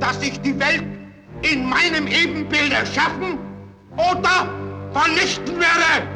dass ich die Welt in meinem Ebenbild erschaffen oder vernichten werde.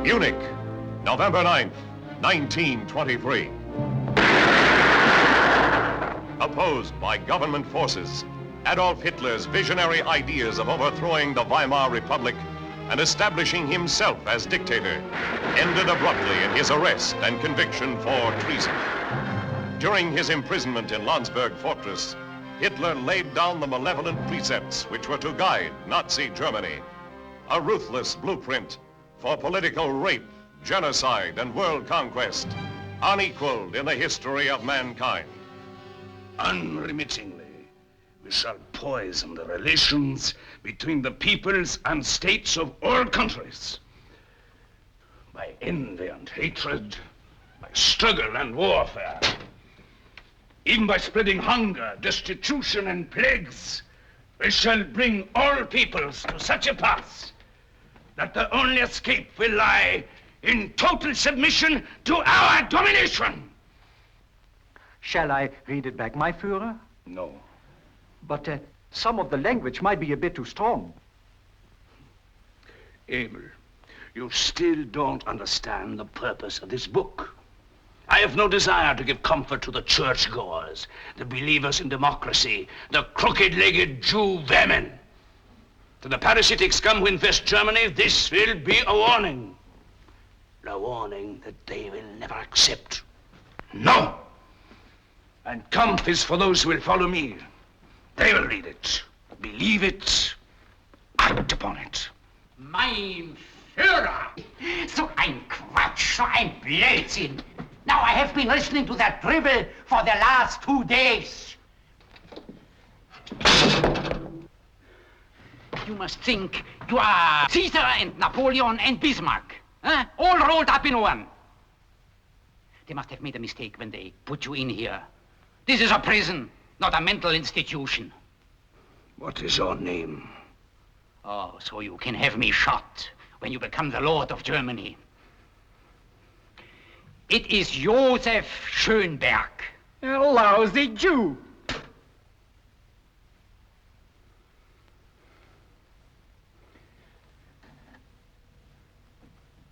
Munich, November 9th, 1923. Opposed by government forces, Adolf Hitler's visionary ideas of overthrowing the Weimar Republic and establishing himself as dictator ended abruptly in his arrest and conviction for treason. During his imprisonment in Landsberg Fortress, Hitler laid down the malevolent precepts which were to guide Nazi Germany, a ruthless blueprint for political rape, genocide, and world conquest, unequaled in the history of mankind. Unremittingly, we shall poison the relations between the peoples and states of all countries. By envy and hatred, by struggle and warfare, even by spreading hunger, destitution, and plagues, we shall bring all peoples to such a pass that the only escape will lie in total submission to our domination. Shall I read it back, my Fuhrer? No. But some of the language might be a bit too strong. Emil, you still don't understand the purpose of this book. I have no desire to give comfort to the churchgoers, the believers in democracy, the crooked-legged Jew vermin. To the parasitic scum who infest Germany, this will be a warning. A warning that they will never accept. No! And Kampf is for those who will follow me. They will read it, believe it, act upon it. Mein Führer! So ein Quatsch, so ein Blödsinn. Now I have been listening to that dribble for the last 2 days. You must think you are Caesar and Napoleon and Bismarck. Huh? All rolled up in one. They must have made a mistake when they put you in here. This is a prison, not a mental institution. What is your name? Oh, so you can have me shot when you become the Lord of Germany. It is Joseph Schönberg. A lousy Jew.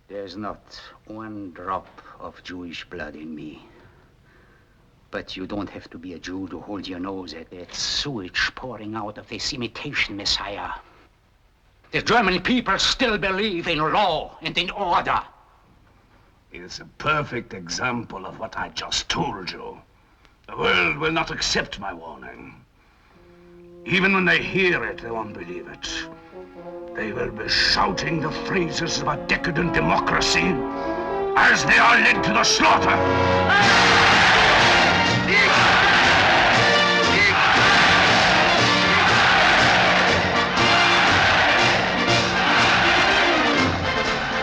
There's not one drop of Jewish blood in me. But you don't have to be a Jew to hold your nose at that sewage pouring out of this imitation Messiah. The German people still believe in law and in order. It is a perfect example of what I just told you. The world will not accept my warning. Even when they hear it, they won't believe it. They will be shouting the phrases of a decadent democracy as they are led to the slaughter.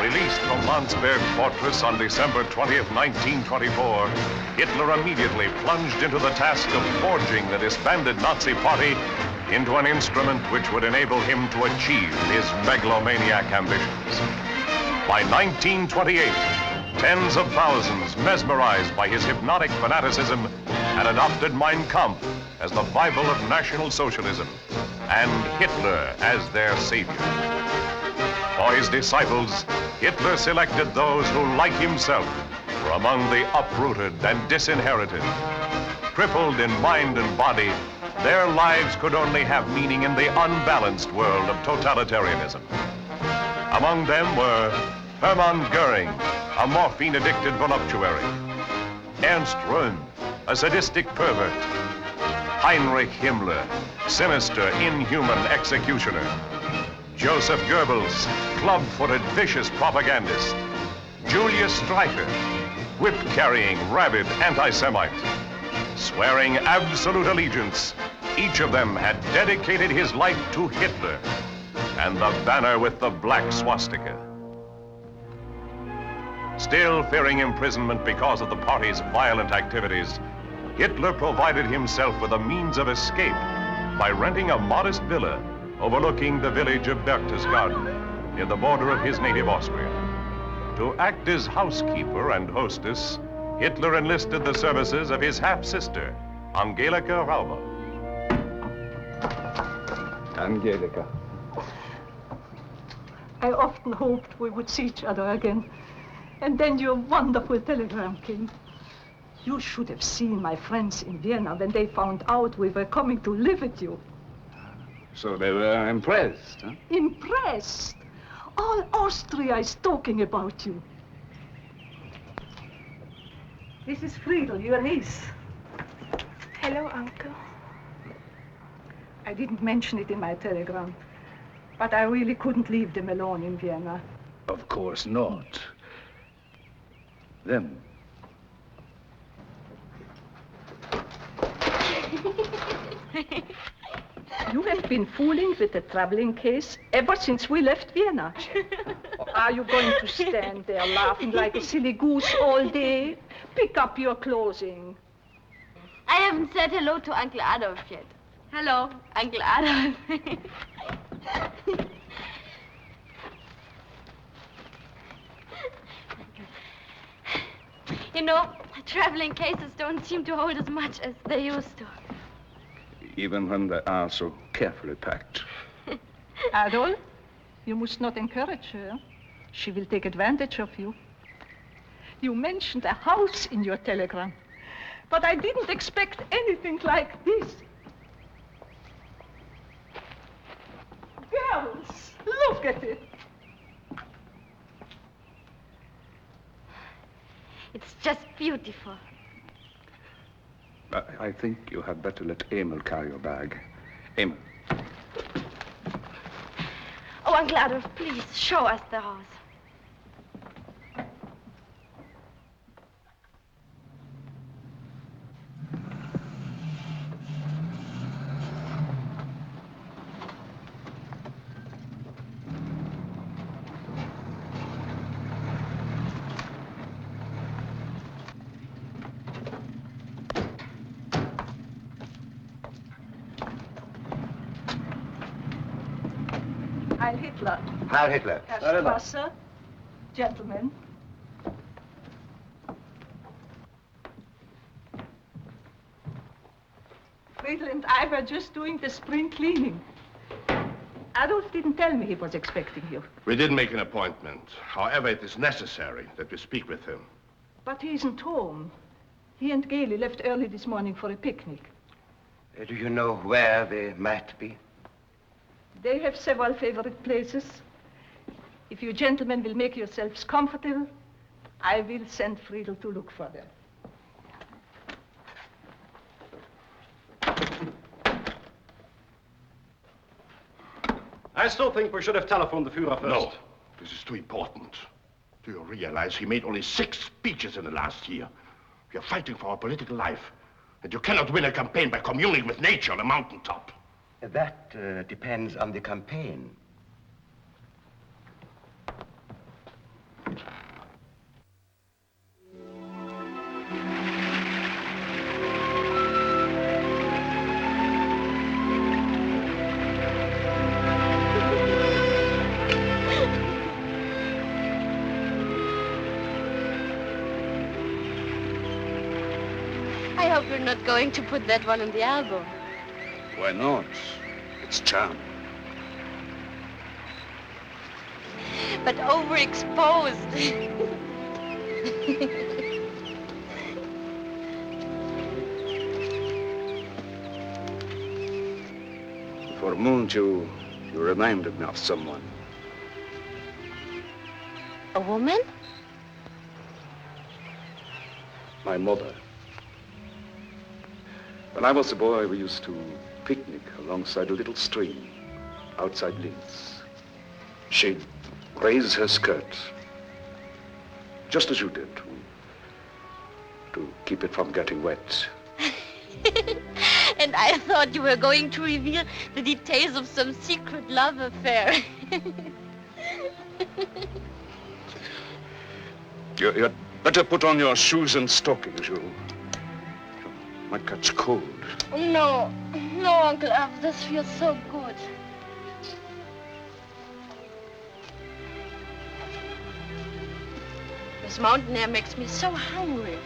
Released from Landsberg Fortress on December 20th, 1924, Hitler immediately plunged into the task of forging the disbanded Nazi party into an instrument which would enable him to achieve his megalomaniac ambitions. By 1928, Tens of thousands, mesmerized by his hypnotic fanaticism, had adopted Mein Kampf as the Bible of National Socialism and Hitler as their savior. For his disciples, Hitler selected those who, like himself, were among the uprooted and disinherited. Crippled in mind and body, their lives could only have meaning in the unbalanced world of totalitarianism. Among them were Hermann Goering, a morphine-addicted voluptuary; Ernst Röhm, a sadistic pervert; Heinrich Himmler, sinister, inhuman executioner; Joseph Goebbels, club-footed, vicious propagandist; Julius Streicher, whip-carrying, rabid anti-Semite. Swearing absolute allegiance, each of them had dedicated his life to Hitler and the banner with the black swastika. Still fearing imprisonment because of the party's violent activities, Hitler provided himself with a means of escape by renting a modest villa overlooking the village of Berchtesgaden near the border of his native Austria. To act as housekeeper and hostess, Hitler enlisted the services of his half-sister, Angelika Rauber. Angelika. I often hoped we would see each other again. And then your wonderful telegram came. You should have seen my friends in Vienna when they found out we were coming to live with you. So they were impressed, huh? Impressed? All Austria is talking about you. This is Friedel, your niece. Hello, Uncle. I didn't mention it in my telegram, but I really couldn't leave them alone in Vienna. Of course not. Them. You have been fooling with the traveling case ever since we left Vienna. Or are you going to stand there laughing like a silly goose all day? Pick up your clothing. I haven't said hello to Uncle Adolf yet. Hello, Uncle Adolf. You know, traveling cases don't seem to hold as much as they used to. Even when they are so carefully packed. Adolf, you must not encourage her. She will take advantage of you. You mentioned a house in your telegram, but I didn't expect anything like this. Girls, look at it. It's just beautiful. I think you had better let Emil carry your bag. Emil. Oh, Uncle Adolf, please, show us the house. Heil Hitler. Heil Hitler. Herr Strasser, gentlemen. Friedel and I were just doing the spring cleaning. Adolf didn't tell me he was expecting you. We did make an appointment. However, it is necessary that we speak with him. But he isn't home. He and Gailey left early this morning for a picnic. Do you know where they might be? They have several favorite places. If you gentlemen will make yourselves comfortable, I will send Friedel to look for them. I still think we should have telephoned the Fuhrer first. No, this is too important. Do you realize he made only 6 speeches in the last year? We are fighting for our political life, and you cannot win a campaign by communing with nature on a mountaintop. That depends on the campaign. I hope you're not going to put that one in the album. Why not? It's charming. But overexposed. For a moment, you reminded me of someone. A woman? My mother. When I was a boy, we used to picnic alongside a little stream outside Linz. She'd raise her skirt, just as you did, to keep it from getting wet. And I thought you were going to reveal the details of some secret love affair. You'd better put on your shoes and stockings. You might catch cold. No, Uncle Alf, this feels so good. This mountain air makes me so hungry.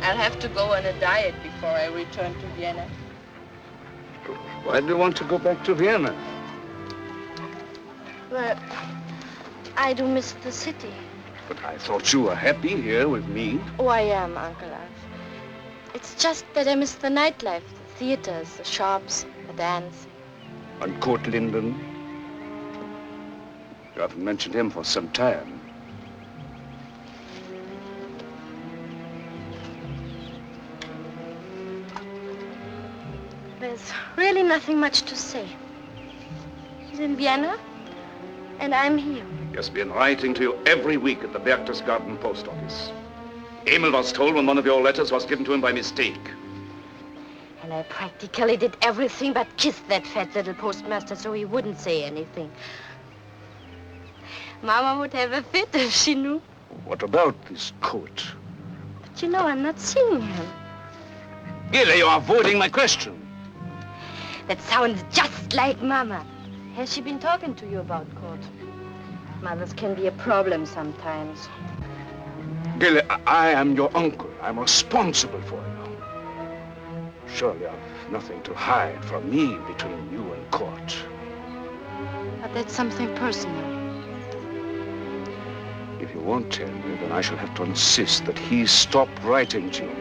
I'll have to go on a diet before I return to Vienna. Why do you want to go back to Vienna? Well, I do miss the city. But I thought you were happy here with me. Oh, I am, Uncle Alf. It's just that I miss the nightlife, the theaters, the shops, the dance. And Kurt Linden. You haven't mentioned him for some time. There's really nothing much to say. He's in Vienna, and I'm here. He has been writing to you every week at the Berchtesgaden post office. Emil was told when one of your letters was given to him by mistake. And I practically did everything but kiss that fat little postmaster so he wouldn't say anything. Mama would have a fit if she knew. What about this coat? But you know, I'm not seeing him. Gilly, you are avoiding my question. That sounds just like Mama. Has she been talking to you about Kurt? Mothers can be a problem sometimes. Gilly, I am your uncle. I'm responsible for you. Surely I've nothing to hide from me between you and Kurt. But that's something personal. If you won't tell me, then I shall have to insist that he stop writing to you.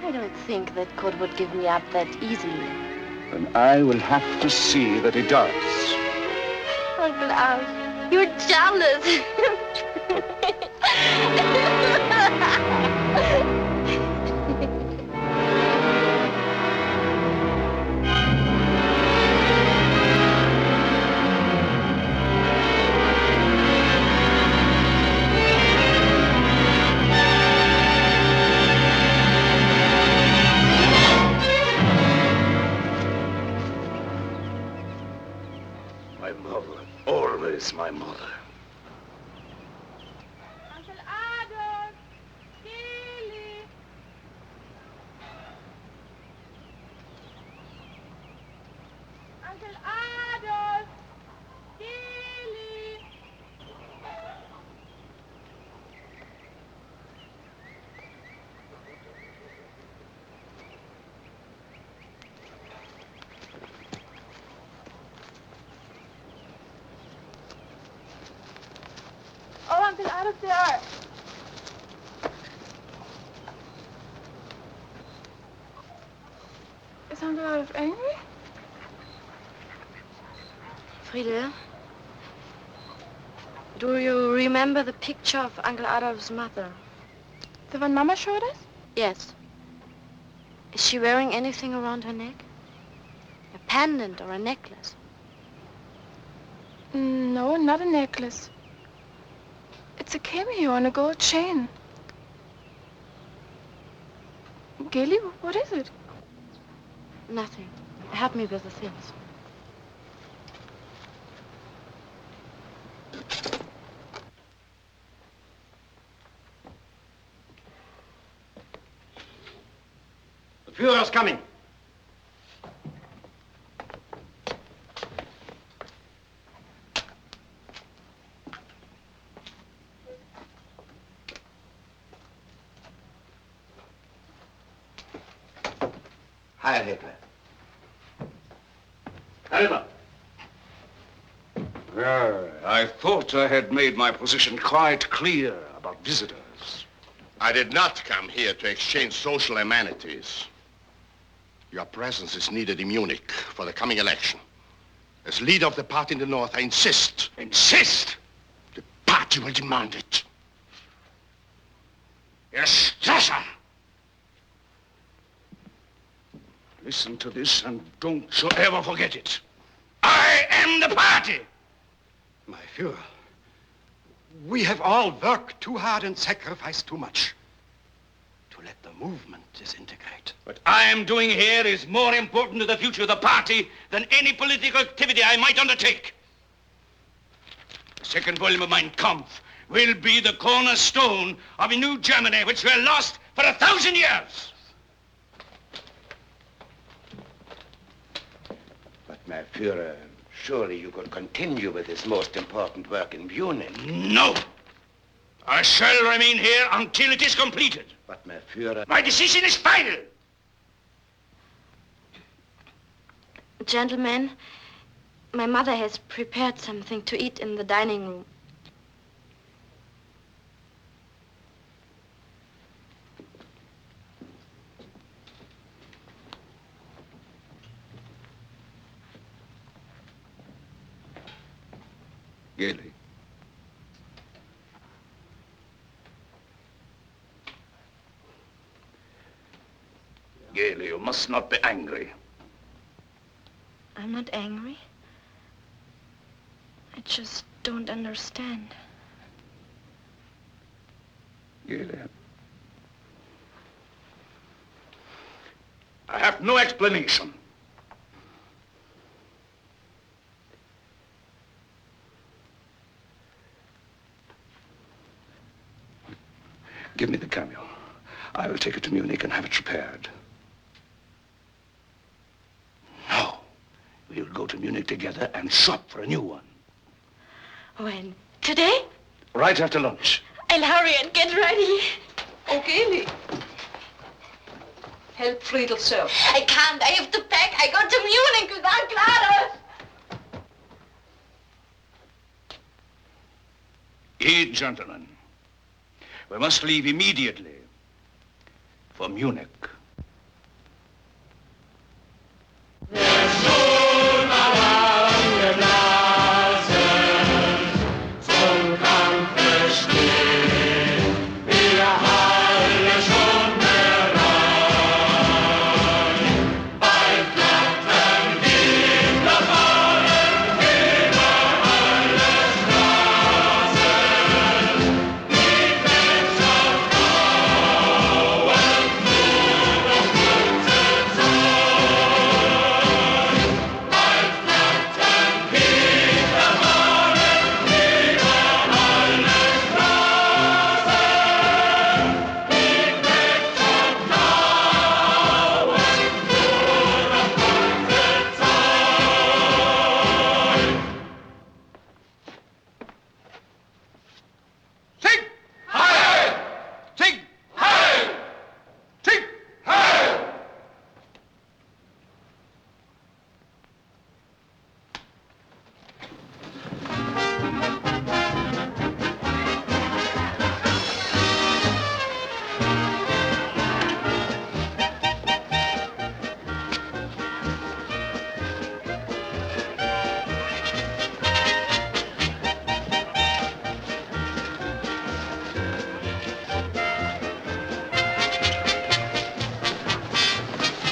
I don't think that Kurt would give me up that easily. And I will have to see that he does. Uncle Alf, you're jealous. My mother, always my mother. Uncle Adolf! Gilly! Uncle Adolf! Gilly! Oh, Uncle Adolf, there! Is Uncle Adolf angry? Friedel, do you remember the picture of Uncle Adolf's mother? The one Mama showed us? Yes. Is she wearing anything around her neck? A pendant or a necklace? No, not a necklace. It's a cameo on a gold chain. Gilly, what is it? Nothing. Help me with the things. The Fuhrer's coming. Heil Hitler. Hitler. Well, I thought I had made my position quite clear about visitors. I did not come here to exchange social amenities. Your presence is needed in Munich for the coming election. As leader of the party in the north, I insist. Insist? The party will demand it. Yes, Sasha. Listen to this and don't you ever forget it. I am the party. My Fuhrer, we have all worked too hard and sacrificed too much to let the movement disintegrate. What I am doing here is more important to the future of the party than any political activity I might undertake. The second volume of Mein Kampf will be the cornerstone of a new Germany which we have lost for 1,000 years. But, my Fuhrer, surely you could continue with this most important work in Munich. No! I shall remain here until it is completed. But, my Fuhrer... My decision is final! Gentlemen, my mother has prepared something to eat in the dining room. Gaily. Gaily, you must not be angry. I'm not angry. I just don't understand. Gaily. I have no explanation. Give me the cameo. I will take it to Munich and have it repaired. No. We'll go to Munich together and shop for a new one. When? Today? Right after lunch. I'll hurry and get ready. Oh, Gaily. Help Friedel, sir. I can't. I have to pack. I go to Munich without Clara. Eat, gentlemen. We must leave immediately for Munich.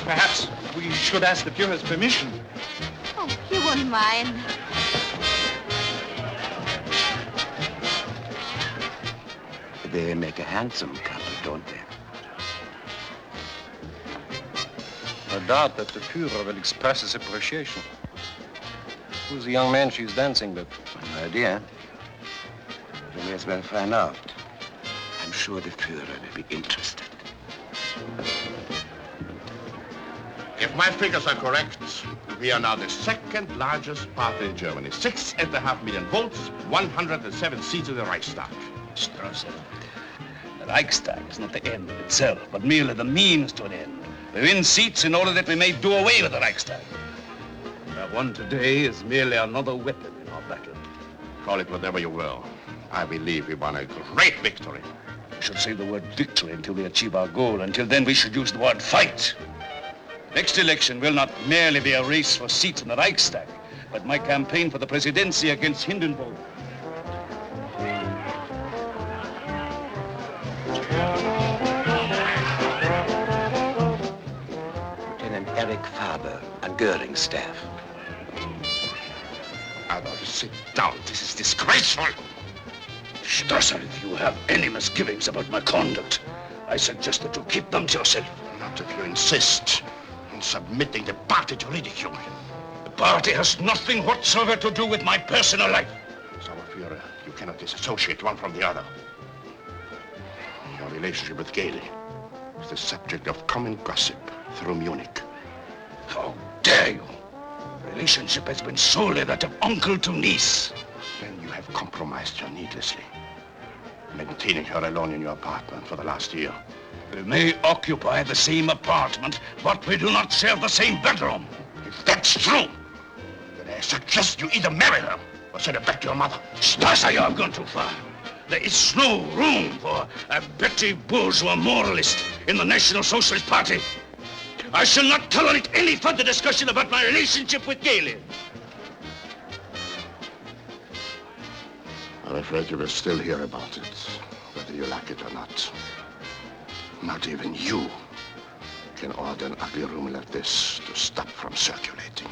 Perhaps we should ask the Fuhrer's permission. Oh, you won't mind. They make a handsome couple, don't they? I doubt that the Fuhrer will express his appreciation. Who's the young man she's dancing with? No idea. We may as well find out. I'm sure the Fuhrer will be interested. If my figures are correct, we are now the second largest party in Germany. 6.5 million votes, 107 seats in the Reichstag. Strasser, the Reichstag is not the end of itself, but merely the means to an end. We win seats in order that we may do away with the Reichstag. Our one today is merely another weapon in our battle. Call it whatever you will. I believe we won a great victory. We should say the word victory until we achieve our goal. Until then, we should use the word fight. Next election will not merely be a race for seats in the Reichstag, but my campaign for the presidency against Hindenburg. Lieutenant Eric Faber on Goering's staff. Adolf, sit down. This is disgraceful. Strasser, if you have any misgivings about my conduct, I suggest that you keep them to yourself. Not if you insist on submitting the party to ridicule. The party has nothing whatsoever to do with my personal life. Sauerführer, you cannot disassociate one from the other. Your relationship with Gailey is the subject of common gossip through Munich. How dare you? Relationship has been solely that of uncle to niece. Then you have compromised her needlessly, maintaining her alone in your apartment for the last year. We may occupy the same apartment, but we do not share the same bedroom. If that's true, then I suggest you either marry her or send her back to your mother. Strasser, you have gone too far. There is no room for a petty bourgeois moralist in the National Socialist Party. I shall not tolerate any further discussion about my relationship with Gailey. I'm afraid you will still hear about it, whether you like it or not. Not even you can order an ugly rumor like this to stop from circulating.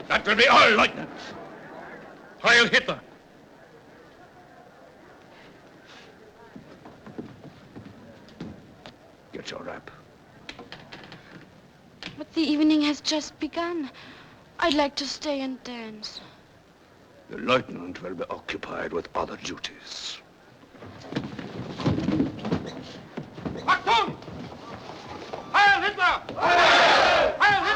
That will be all, Lieutenant. Heil Hitler. Get your wrap. But the evening has just begun. I'd like to stay and dance. The lieutenant will be occupied with other duties. Achtung! Heil Hitler! Heil Hitler!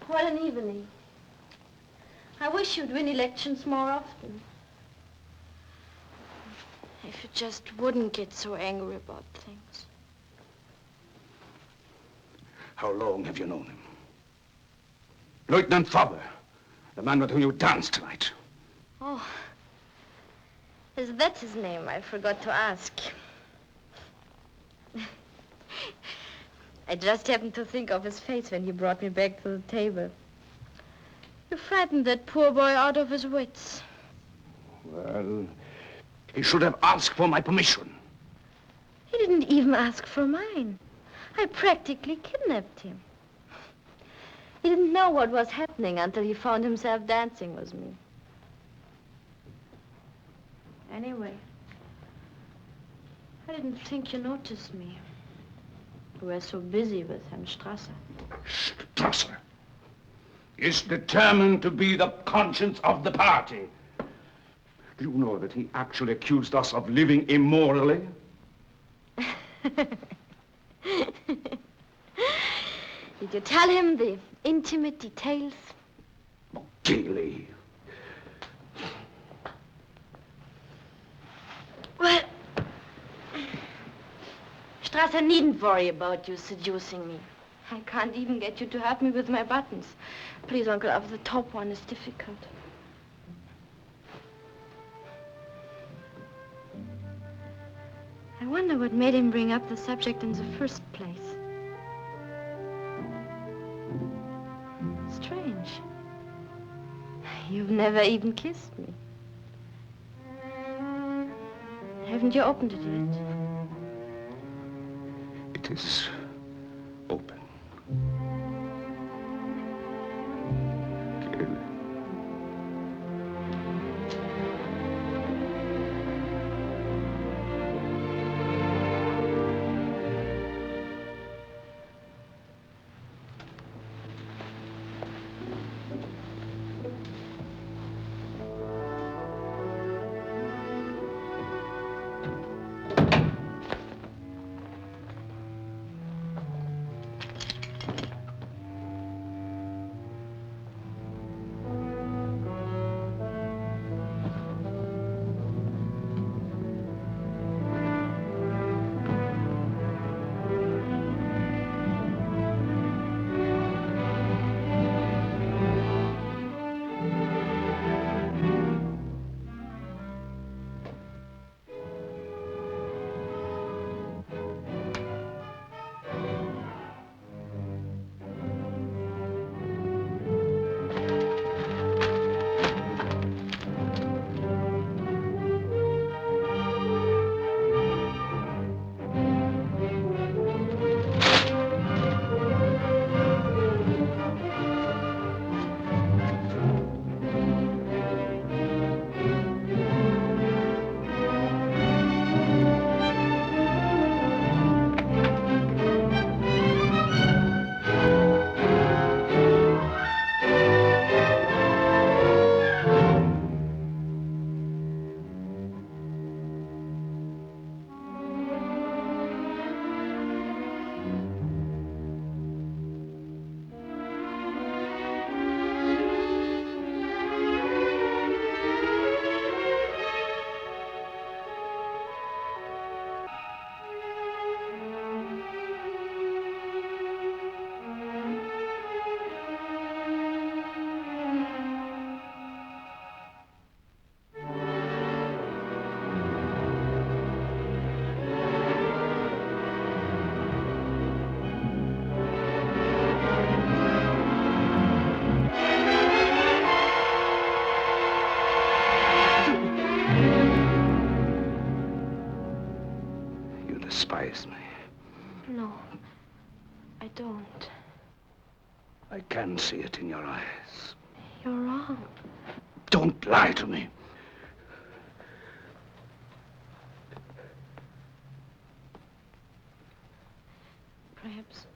What an evening. I wish you'd win elections more often. If you just wouldn't get so angry about things. How long have you known him? Lieutenant Faber, the man with whom you danced tonight. Oh, is that his name? I forgot to ask. I just happened to think of his face when he brought me back to the table. You frightened that poor boy out of his wits. Well, he should have asked for my permission. He didn't even ask for mine. I practically kidnapped him. He didn't know what was happening until he found himself dancing with me. Anyway, I didn't think you noticed me. You were so busy with Herrn Strasser. Strasser is determined to be the conscience of the party. Do you know that he actually accused us of living immorally? Did you tell him the intimate details? Oh, Gailey. Well, Strasser needn't worry about you seducing me. I can't even get you to help me with my buttons. Please, Uncle, the top one is difficult. I wonder what made him bring up the subject in the first place. Strange. You've never even kissed me. Haven't you opened it yet? It is open. Gailey. face me? No, I don't. I can see it in your eyes. You're wrong. Don't lie to me. Perhaps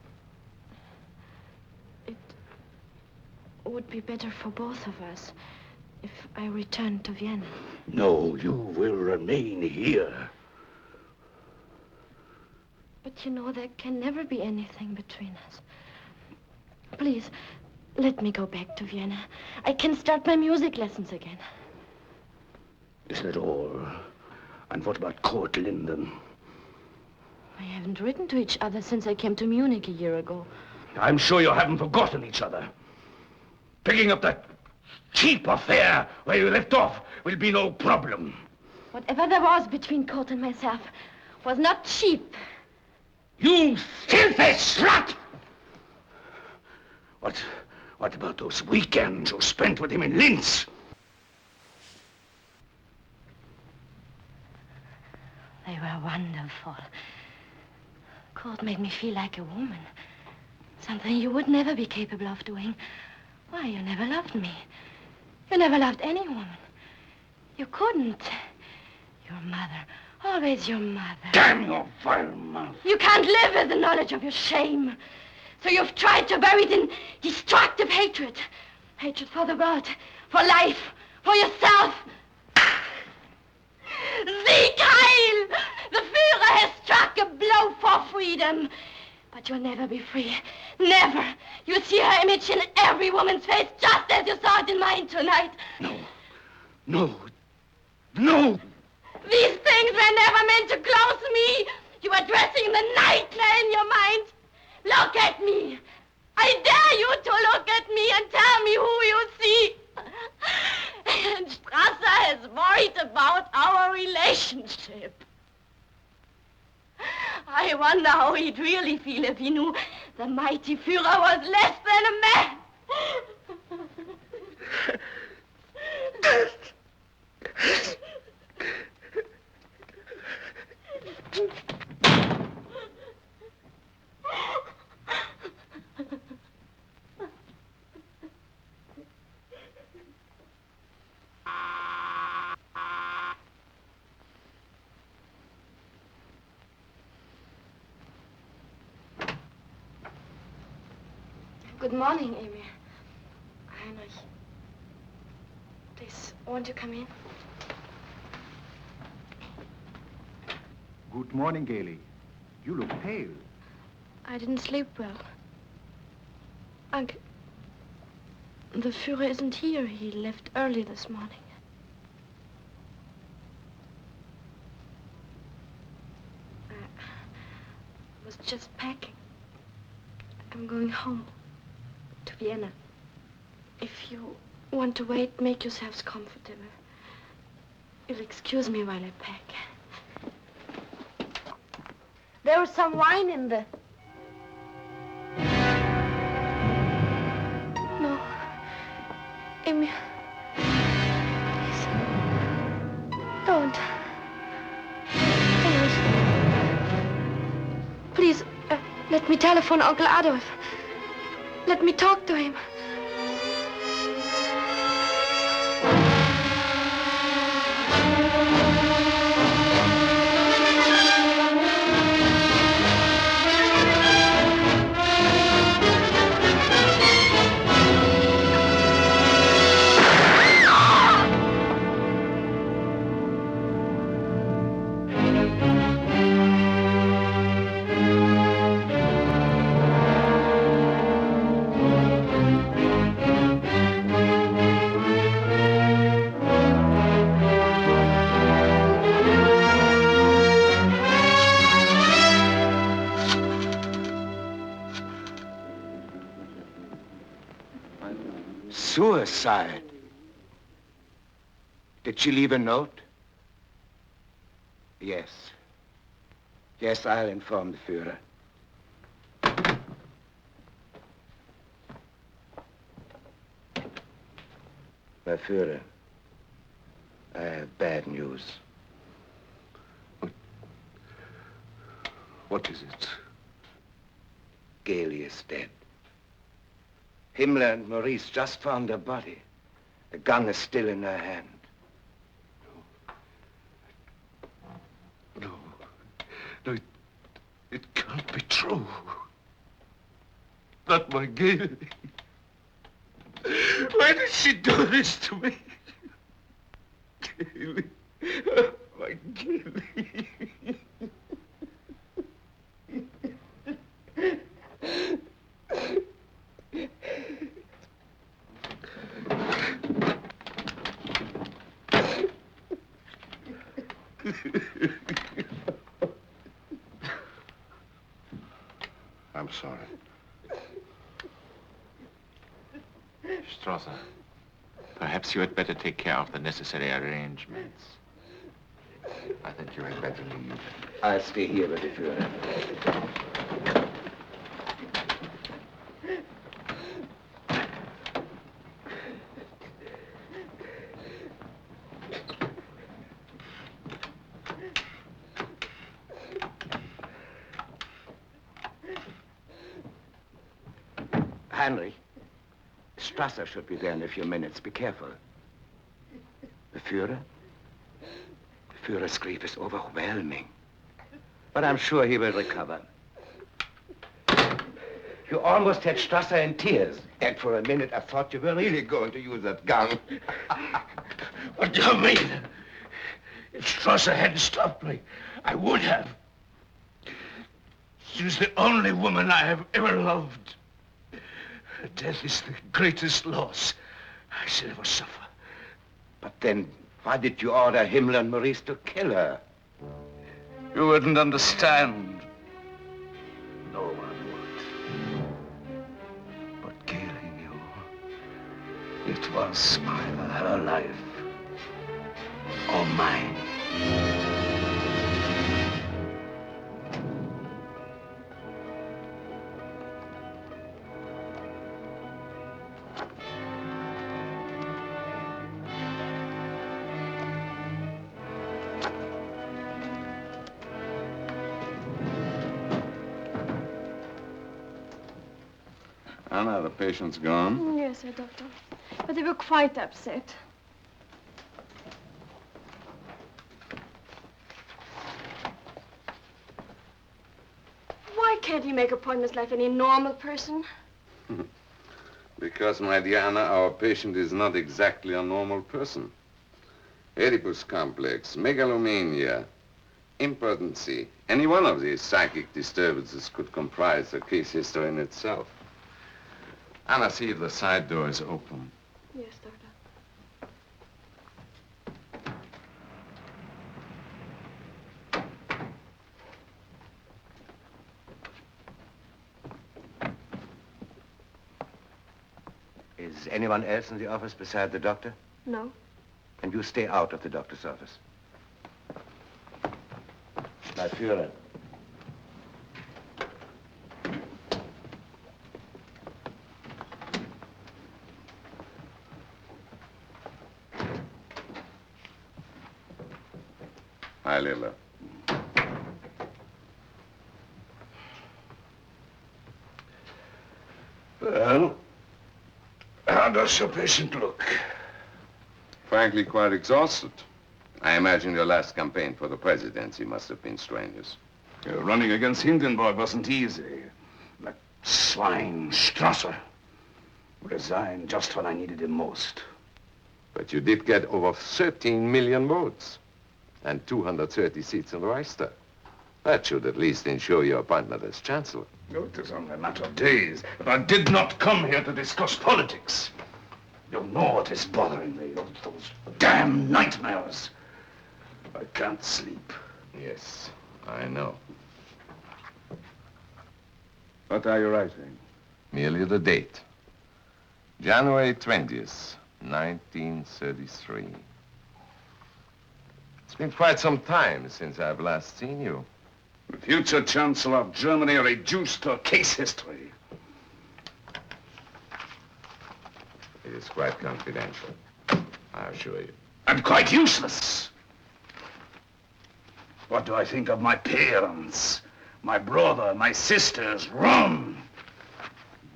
it would be better for both of us if I returned to Vienna. No, you will remain here. But you know, there can never be anything between us. Please, let me go back to Vienna. I can start my music lessons again. Is that all? And what about Court Linden? We haven't written to each other since I came to Munich a year ago. I'm sure you haven't forgotten each other. Picking up that cheap affair where you left off will be no problem. Whatever there was between Kurt and myself was not cheap. You filthy slut! What about those weekends you spent with him in Linz? They were wonderful. Kurt made me feel like a woman. Something you would never be capable of doing. Why, you never loved me. You never loved any woman. You couldn't. Your mother. Always your mother. Damn your vile mouth. You can't live with the knowledge of your shame. So you've tried to bury it in destructive hatred. Hatred for the world, for life, for yourself. Sieg Heil! The Fuhrer has struck a blow for freedom. But you'll never be free. Never. You'll see her image in every woman's face, just as you saw it in mine tonight. No. These things were never meant to close me. You were dressing the nightmare in your mind. Look at me. I dare you to look at me and tell me who you see. And Strasser is worried about our relationship. I wonder how he'd really feel if he knew the mighty Führer was less than a man. Good morning, Emil. Heinrich. Please, won't you come in? Good morning, Gailey. You look pale. I didn't sleep well. Uncle, the Führer isn't here. He left early this morning. I was just packing. I'm going home. To Vienna. If you want to wait, make yourselves comfortable. You'll excuse me while I pack. There was some wine in the... No. Emil. Please. Don't. Please, let me telephone Uncle Adolf. Let me talk to him. Suicide. Did she leave a note? Yes. Yes, I'll inform the Führer. My Führer, I have bad news. What is it? Gailey is dead. Himmler and Maurice just found her body. The gun is still in her hand. No, it can't be true. Not my Gailey. Why did she do this to me? Gailey. My Gailey. I'm sorry. Strasser, perhaps you had better take care of the necessary arrangements. I think you had better leave. I'll stay here with the Fuhrer. Henry, Strasser should be there in a few minutes. Be careful. The Fuhrer? The Fuhrer's grief is overwhelming. But I'm sure he will recover. You almost had Strasser in tears. And for a minute, I thought you were really going to use that gun. What do you mean? If Strasser hadn't stopped me, I would have. She's the only woman I have ever loved. Her death is the greatest loss I shall ever suffer. But then, why did you order Himmler and Maurice to kill her? You wouldn't understand. No one would. But Gailey knew. It was either her life or mine. Anna, the patient's gone. Yes, sir, Doctor. But they were quite upset. Why can't he make appointments like any normal person? Because, my dear Anna, our patient is not exactly a normal person. Oedipus complex, megalomania, impotency. Any one of these psychic disturbances could comprise a case history in itself. Anna, see if the side door is open. Yes, Doctor. Is anyone else in the office beside the doctor? No. And you stay out of the doctor's office. My Fuhrer. Hi, Lila. Well, how does your patient look? Frankly, quite exhausted. I imagine your last campaign for the presidency must have been strenuous. Running against Hindenburg wasn't easy. That swine Strasser resigned just when I needed him most. But you did get over 13 million votes and 230 seats in the Reichstag. That should at least ensure your appointment as chancellor. Oh, it is only a matter of days. But I did not come here to discuss politics. You know what is bothering me, those damn nightmares. I can't sleep. Yes, I know. What are you writing? Merely the date. January 20th, 1933. It's been quite some time since I've last seen you. The future Chancellor of Germany reduced to a case history. It is quite confidential, I assure you. And quite useless. What do I think of my parents, my brother, my sisters, Rome,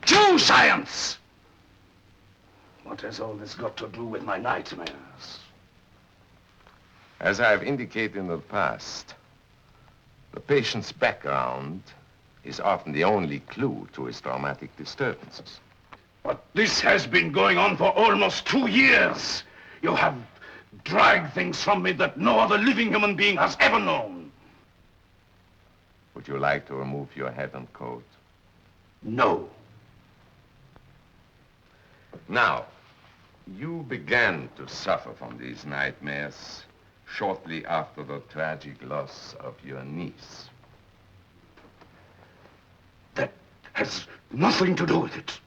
Jew science. What has all this got to do with my nightmares? As I've indicated in the past, the patient's background is often the only clue to his traumatic disturbances. But this has been going on for almost 2 years. You have dragged things from me that no other living human being has ever known. Would you like to remove your hat and coat? No. Now, you began to suffer from these nightmares shortly after the tragic loss of your niece. That has nothing to do with it.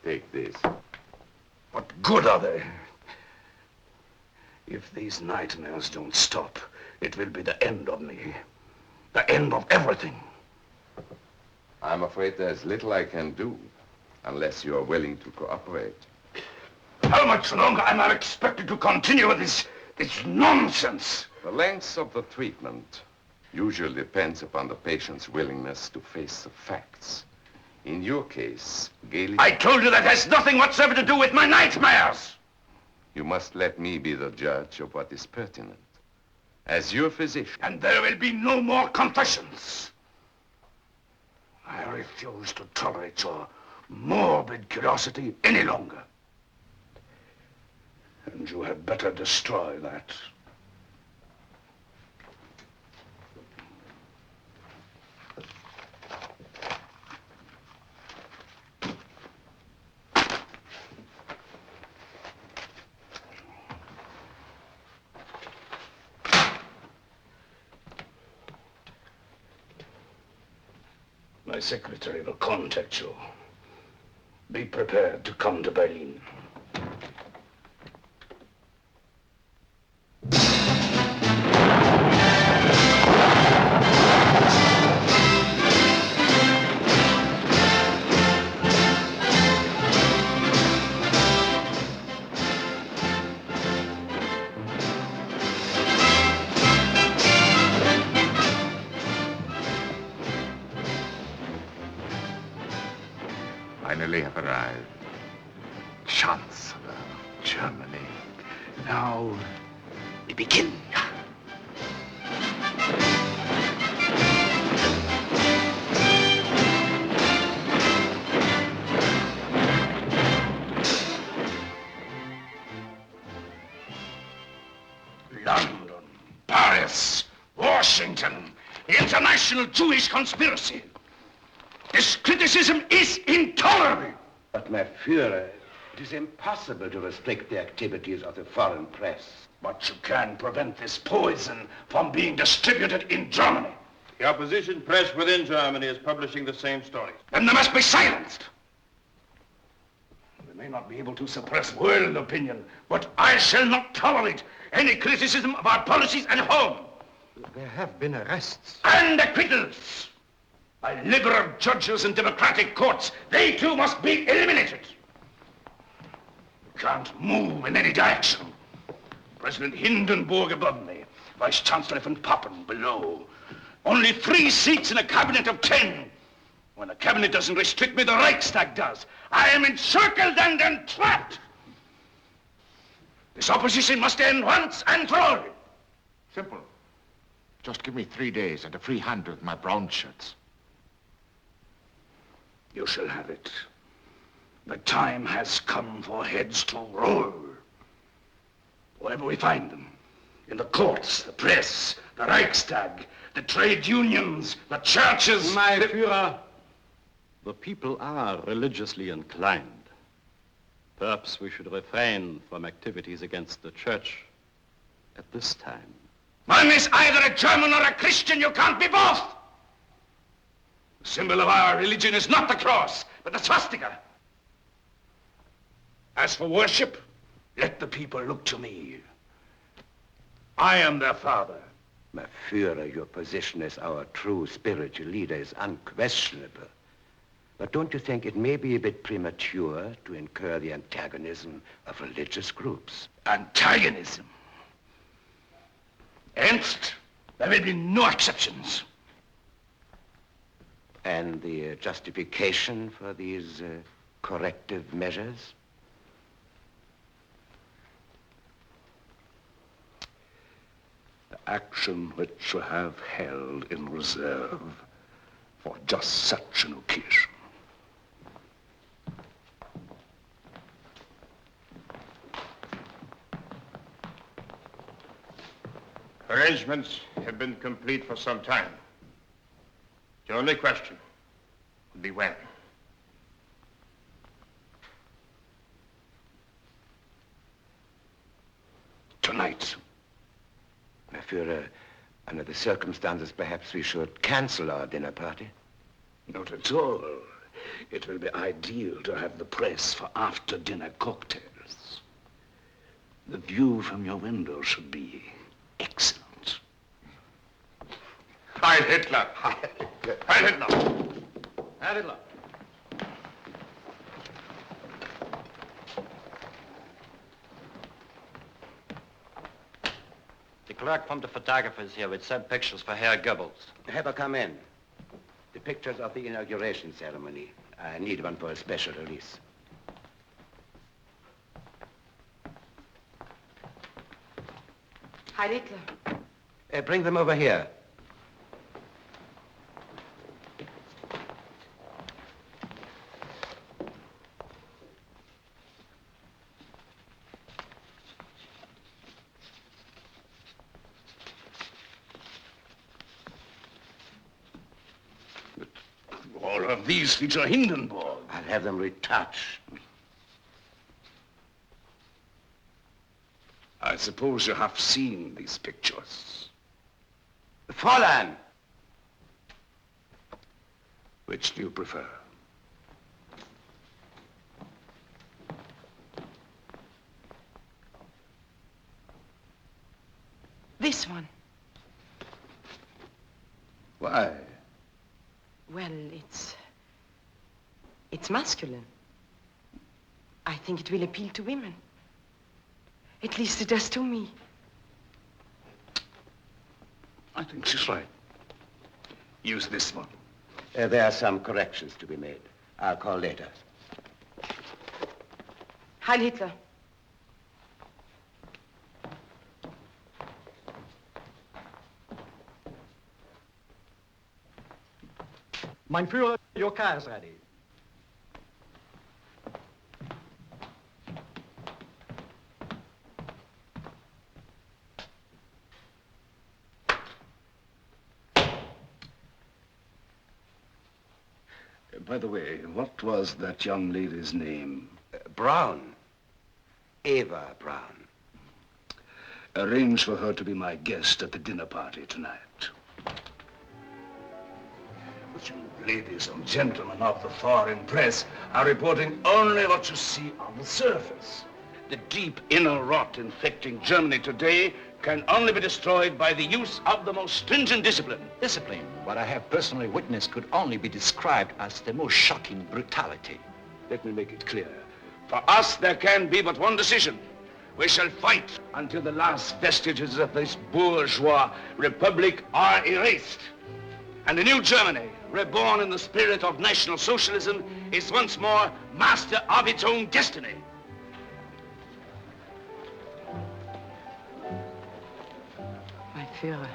Take this. What good are they? If these nightmares don't stop, it will be the end of me. The end of everything. I'm afraid there's little I can do, unless you're willing to cooperate. How much longer am I expected to continue with this nonsense? The length of the treatment usually depends upon the patient's willingness to face the facts. In your case, Gailey... I told you that has nothing whatsoever to do with my nightmares! You must let me be the judge of what is pertinent. As your physician... And there will be no more confessions. I refuse to tolerate your morbid curiosity any longer. And you had better destroy that. My secretary will contact you. Be prepared to come to Berlin. Finally have arrived. Chancellor of Germany. Now, we begin. London, Paris, Washington, the international Jewish conspiracy. This criticism is intolerable. But, my Fuhrer, it is impossible to restrict the activities of the foreign press. But you can prevent this poison from being distributed in Germany. The opposition press within Germany is publishing the same stories. Then they must be silenced. We may not be able to suppress world opinion, but I shall not tolerate any criticism of our policies at home. There have been arrests. And acquittals. By liberal judges and democratic courts, they too must be eliminated. You can't move in any direction. President Hindenburg above me, Vice Chancellor von Papen below. Only 3 seats in a cabinet of 10. When a cabinet doesn't restrict me, the Reichstag does. I am encircled and entrapped. This opposition must end once and for all. Simple. Just give me 3 days and a free hand with my brown shirts. You shall have it. The time has come for heads to roll. Wherever we find them. In the courts, the press, the Reichstag, the trade unions, the churches... My Führer, the people are religiously inclined. Perhaps we should refrain from activities against the church at this time. One is either a German or a Christian. You can't be both. The symbol of our religion is not the cross, but the swastika. As for worship, let the people look to me. I am their father. My Führer, your position as our true spiritual leader is unquestionable. But don't you think it may be a bit premature to incur the antagonism of religious groups? Antagonism? Ernst, there will be no exceptions. And the justification for these corrective measures? The action which we have held in reserve for just such an occasion. Arrangements have been complete for some time. The only question would be when. Tonight. Herr Fuhrer, under the circumstances, perhaps we should cancel our dinner party. Not at all. It will be ideal to have the press for after-dinner cocktails. The view from your window should be excellent. Heil Hitler! Heil Hitler! Herr Hitler. The clerk from the photographers here would send pictures for Herr Goebbels. Have her come in. The pictures of the inauguration ceremony. I need one for a special release. Heil Hitler. Bring them over here. All of these feature Hindenburg. I'll have them retouched. I suppose you have seen these pictures. Fräulein! Which do you prefer? This one. Why? Well, it's masculine. I think it will appeal to women. At least it does to me. I think she's right. Use this one. There are some corrections to be made. I'll call later. Heil Hitler. Mein Führer, your car is ready. By the way, what was that young lady's name? Brown. Eva Brown. Arrange for her to be my guest at the dinner party tonight. But you ladies and gentlemen of the foreign press are reporting only what you see on the surface. The deep inner rot infecting Germany today can only be destroyed by the use of the most stringent discipline. Discipline, what I have personally witnessed, could only be described as the most shocking brutality. Let me make it clear. For us, there can be but one decision. We shall fight until the last vestiges of this bourgeois republic are erased. And a new Germany, reborn in the spirit of National Socialism, is once more master of its own destiny. My Führer,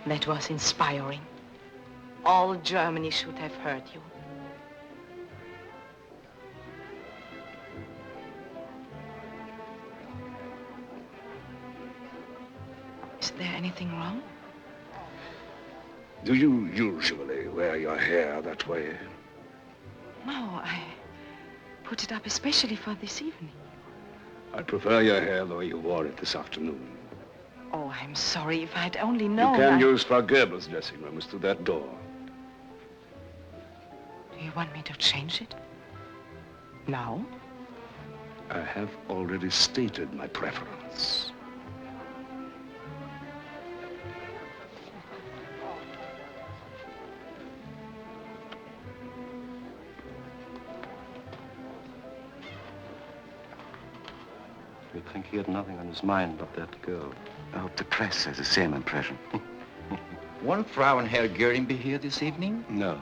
that was inspiring. All Germany should have heard you. Is there anything wrong? Do you usually wear your hair that way? No, I put it up especially for this evening. I prefer your hair the way you wore it this afternoon. Oh, I'm sorry. If I'd only known. You can use Frau Goebbels' dressing room. It's through that door. Do you want me to change it? Now? I have already stated my preference. think he had nothing on his mind but that girl. I hope the press has the same impression. Won't Frau and Herr Göring be here this evening? No.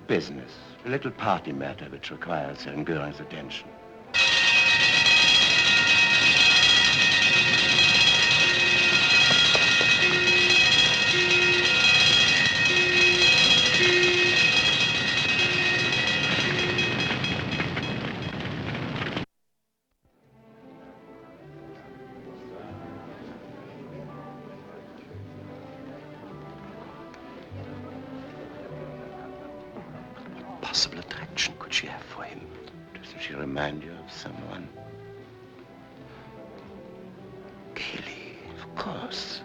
Business. A little party matter which requires Herr Göring's attention. Possible attraction could she have for him? Doesn't she remind you of someone? Kelly, of course.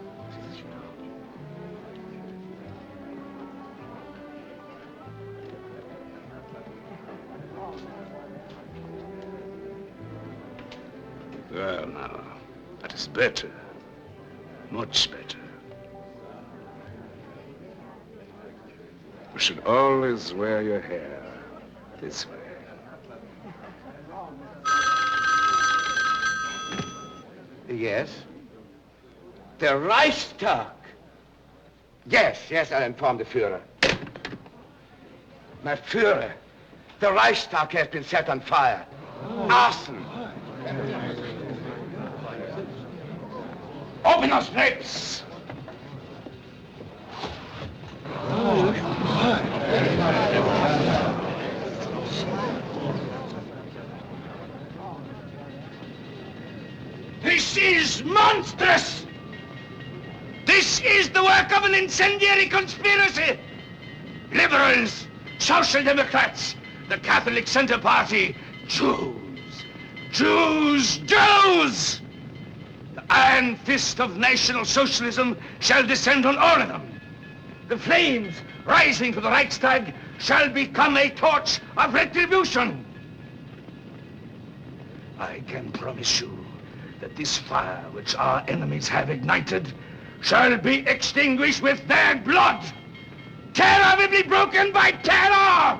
Well, now, that is better. Much better. You should always wear your hair this way. Yes? The Reichstag. Yes, I'll inform the Fuhrer. My Fuhrer, the Reichstag has been set on fire. Arson. Open those lips! This is monstrous! This is the work of an incendiary conspiracy! Liberals, Social Democrats, the Catholic Center Party, Jews! The iron fist of National Socialism shall descend on all of them. The flames rising from the Reichstag shall become a torch of retribution. I can promise you that this fire which our enemies have ignited shall be extinguished with their blood. Terror will be broken by terror!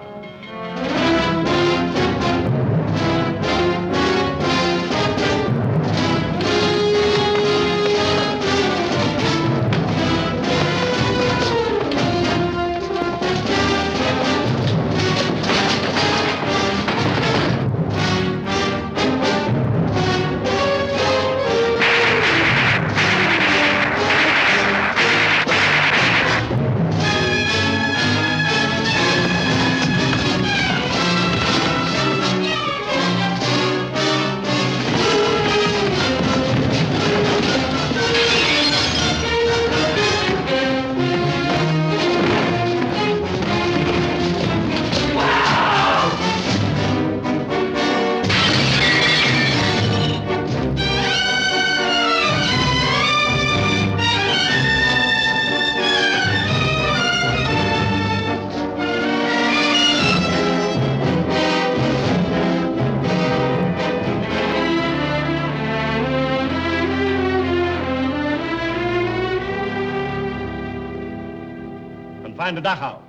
Confined to Dachau.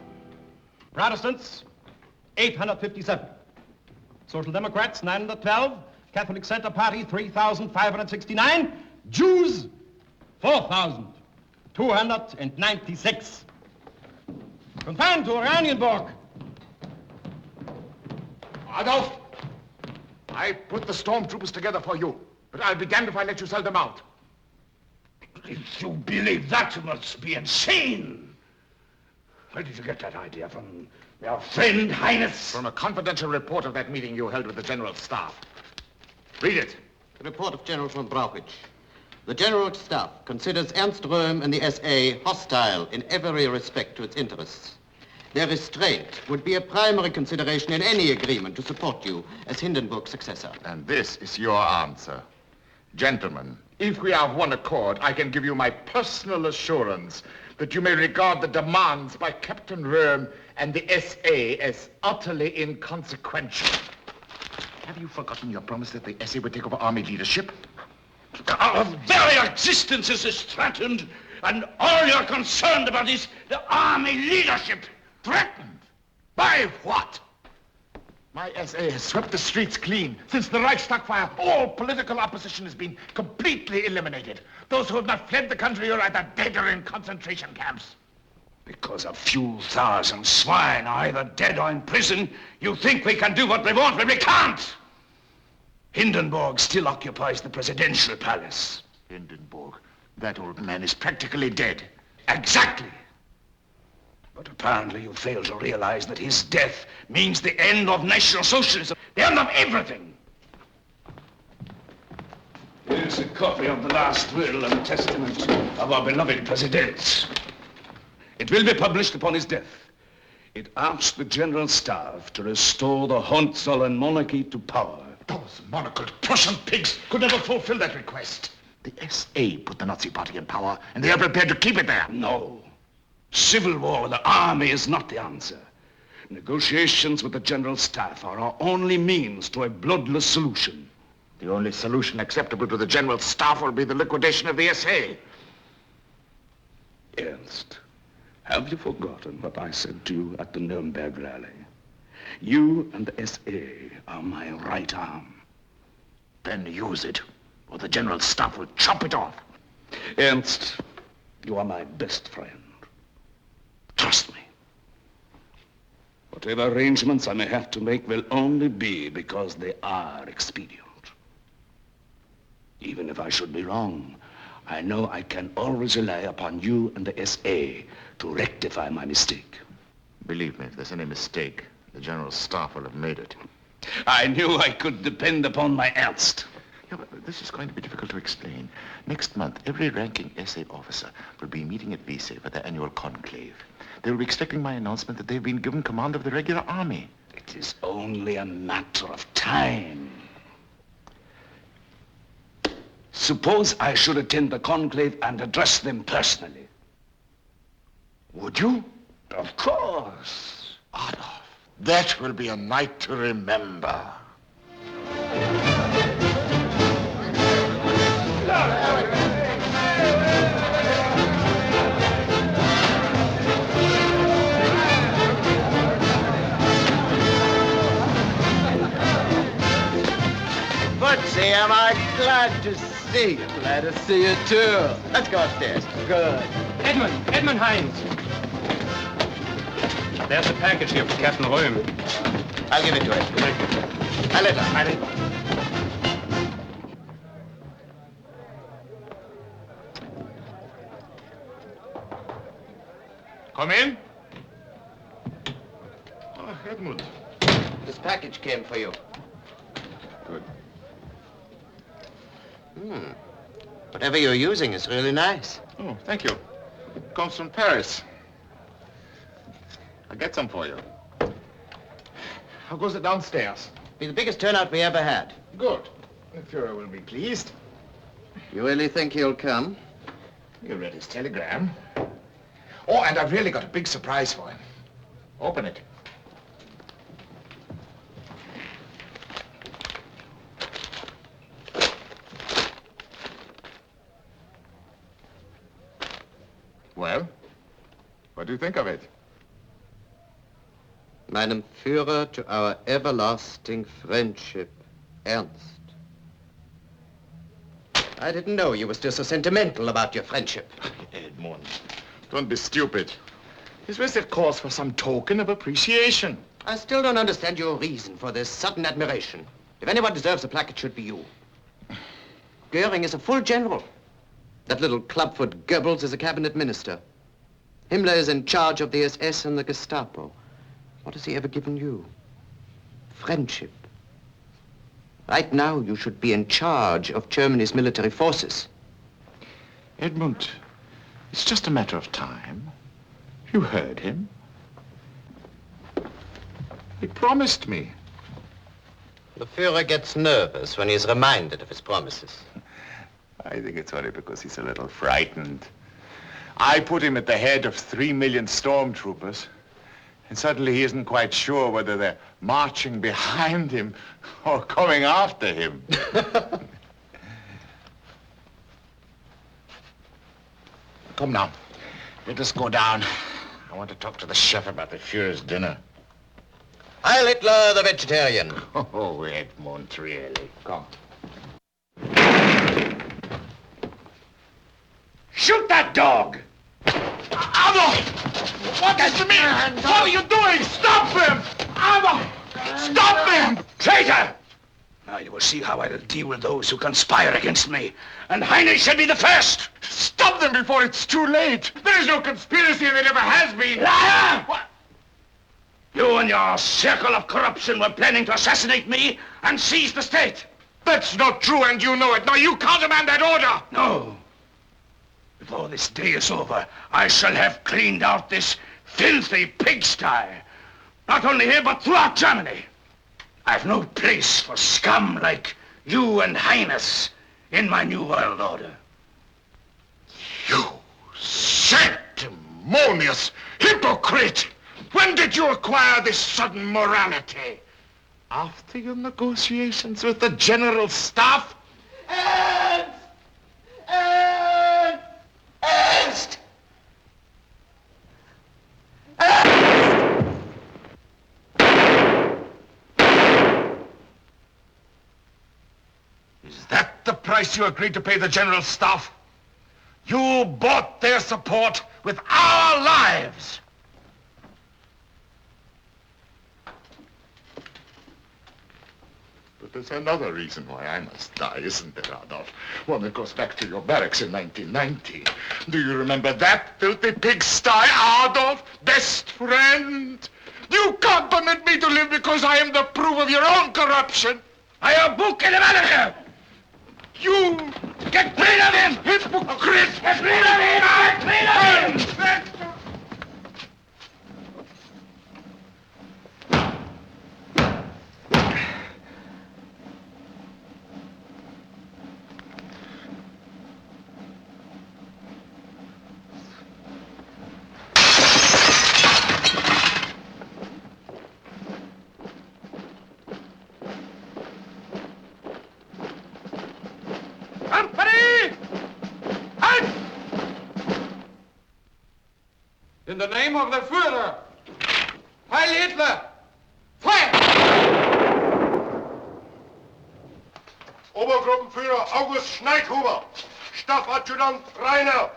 Protestants, 857. Social Democrats, 912. Catholic Center Party, 3,569. Jews, 4,296. Confined to Oranienburg. Adolf, I put the stormtroopers together for you, but I'll be damned if I let you sell them out. If you believe that, you must be insane. Where did you get that idea from? Your friend, Highness? From a confidential report of that meeting you held with the General Staff. Read it. The report of General von Brauchitsch. The General Staff considers Ernst Röhm and the SA hostile in every respect to its interests. Their restraint would be a primary consideration in any agreement to support you as Hindenburg's successor. And this is your answer. Gentlemen, if we are of one accord, I can give you my personal assurance that you may regard the demands by Captain Röhm and the SA as utterly inconsequential. Have you forgotten your promise that the SA would take over army leadership? Our very existence is threatened, and all you're concerned about is the army leadership. Threatened? By what? My SA has swept the streets clean. Since the Reichstag fire, all political opposition has been completely eliminated. Those who have not fled the country are either dead or in concentration camps. Because a few thousand swine are either dead or in prison, you think we can do what we want, but we can't! Hindenburg still occupies the presidential palace. Hindenburg? That old man is practically dead. Exactly. But apparently you fail to realize that his death means the end of National Socialism, the end of everything. Here's a copy of the last will and testament of our beloved president. It will be published upon his death. It asks the General Staff to restore the Hohenzollern monarchy to power. Those monocled Prussian pigs could never fulfill that request. The SA put the Nazi party in power, and they are prepared to keep it there. No. Civil war with the army is not the answer. Negotiations with the General Staff are our only means to a bloodless solution. The only solution acceptable to the General Staff will be the liquidation of the SA. Ernst, have you forgotten what I said to you at the Nuremberg rally? You and the SA are my right arm. Then use it, or the General Staff will chop it off. Ernst, you are my best friend. Trust me. Whatever arrangements I may have to make will only be because they are expedient. Even if I should be wrong, I know I can always rely upon you and the SA to rectify my mistake. Believe me, if there's any mistake, the General Staff will have made it. I knew I could depend upon my Ernst. Yeah, but this is going to be difficult to explain. Next month, every ranking SA officer will be meeting at Wiese for their annual conclave. They will be expecting my announcement that they've been given command of the regular army. It is only a matter of time. Suppose I should attend the conclave and address them personally. Would you? Of course. Adolf, that will be a night to remember. Footsie, am I glad to see you. Glad to see you, too. Let's go upstairs. Good. Edmund Heinz. There's a package here for Captain Röhm. I'll give it to him. A little. Come in. Oh, Edmund. This package came for you. Good. Whatever you're using is really nice. Oh, thank you. It comes from Paris. I'll get some for you. How goes it downstairs? Be the biggest turnout we ever had. Good. The Fuhrer will be pleased. You really think he'll come? You read his telegram. Oh, and I've really got a big surprise for him. Open it. Well, what do you think of it? Meinem Führer, to our everlasting friendship, Ernst. I didn't know you were still so sentimental about your friendship. Edmund, don't be stupid. This was a cause for some token of appreciation. I still don't understand your reason for this sudden admiration. If anyone deserves a plaque, it should be you. Goering is a full general. That little clubfoot Goebbels is a cabinet minister. Himmler is in charge of the SS and the Gestapo. What has he ever given you? Friendship. Right now, you should be in charge of Germany's military forces. Edmund, it's just a matter of time. You heard him. He promised me. The Führer gets nervous when he's reminded of his promises. I think it's only because he's a little frightened. I put him at the head of 3 million stormtroopers, and suddenly he isn't quite sure whether they're marching behind him or coming after him. Come now, let us go down. I want to talk to the chef about the Führer's dinner. Heil Hitler, the vegetarian. Oh, Edmund, really. Come. Shoot that dog! Adolf! What is the man? What are you doing? Stop him! Adolf! Stop him! Traitor! Now you will see how I will deal with those who conspire against me. And Heine shall be the first! Stop them before it's too late! There is no conspiracy and there never has been! Liar! What? You and your circle of corruption were planning to assassinate me and seize the state. That's not true and you know it. Now you countermand that order! No. Before this day is over, I shall have cleaned out this filthy pigsty. Not only here, but throughout Germany. I've no place for scum like you and Highness in my new world order. You sanctimonious hypocrite! When did you acquire this sudden morality? After your negotiations with the General Staff? Ernst! Is that the price you agreed to pay the General Staff? You bought their support with our lives! But there's another reason why I must die, isn't there, Adolf? One that goes back to your barracks in 1990. Do you remember that filthy pigsty, Adolf? Best friend? You can't permit me to live because I am the proof of your own corruption. I have a book in America! You Get rid of him! hypocrite! Get rid of him! Get rid of him! Company! Halt! In the name of the Fuhrer, Heil Hitler! Fire! Obergruppenführer August Schneidhuber, Stafadjutant Rainer.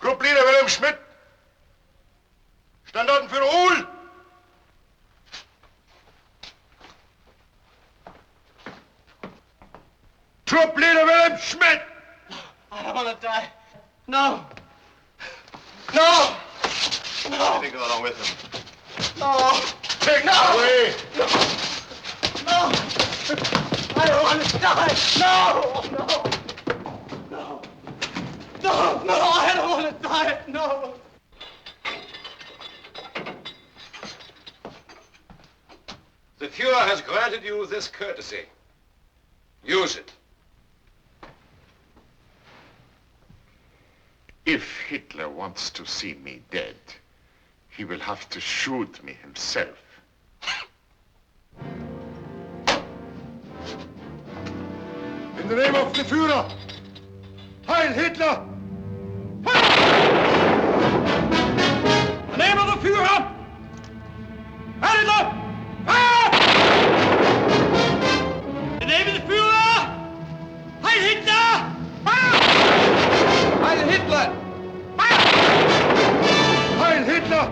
Group Leader Wilhelm Schmidt. Standartenführer Uhl. Troop Leader Wilhelm Schmidt. I don't want to die. No. No. No. Take it along with him. No. Take No. it away. No. No. I don't want to die. No. No. No. No. No. I don't want to die. No. The Fuhrer has granted you this courtesy. Use it. If Hitler wants to see me dead, he will have to shoot me himself. In the name of the Führer, Heil Hitler! In the name of the Führer! Heil Hitler! Fire! In the name of the Führer! Heil Hitler! Fire! Heil Hitler! Fire! Heil Hitler!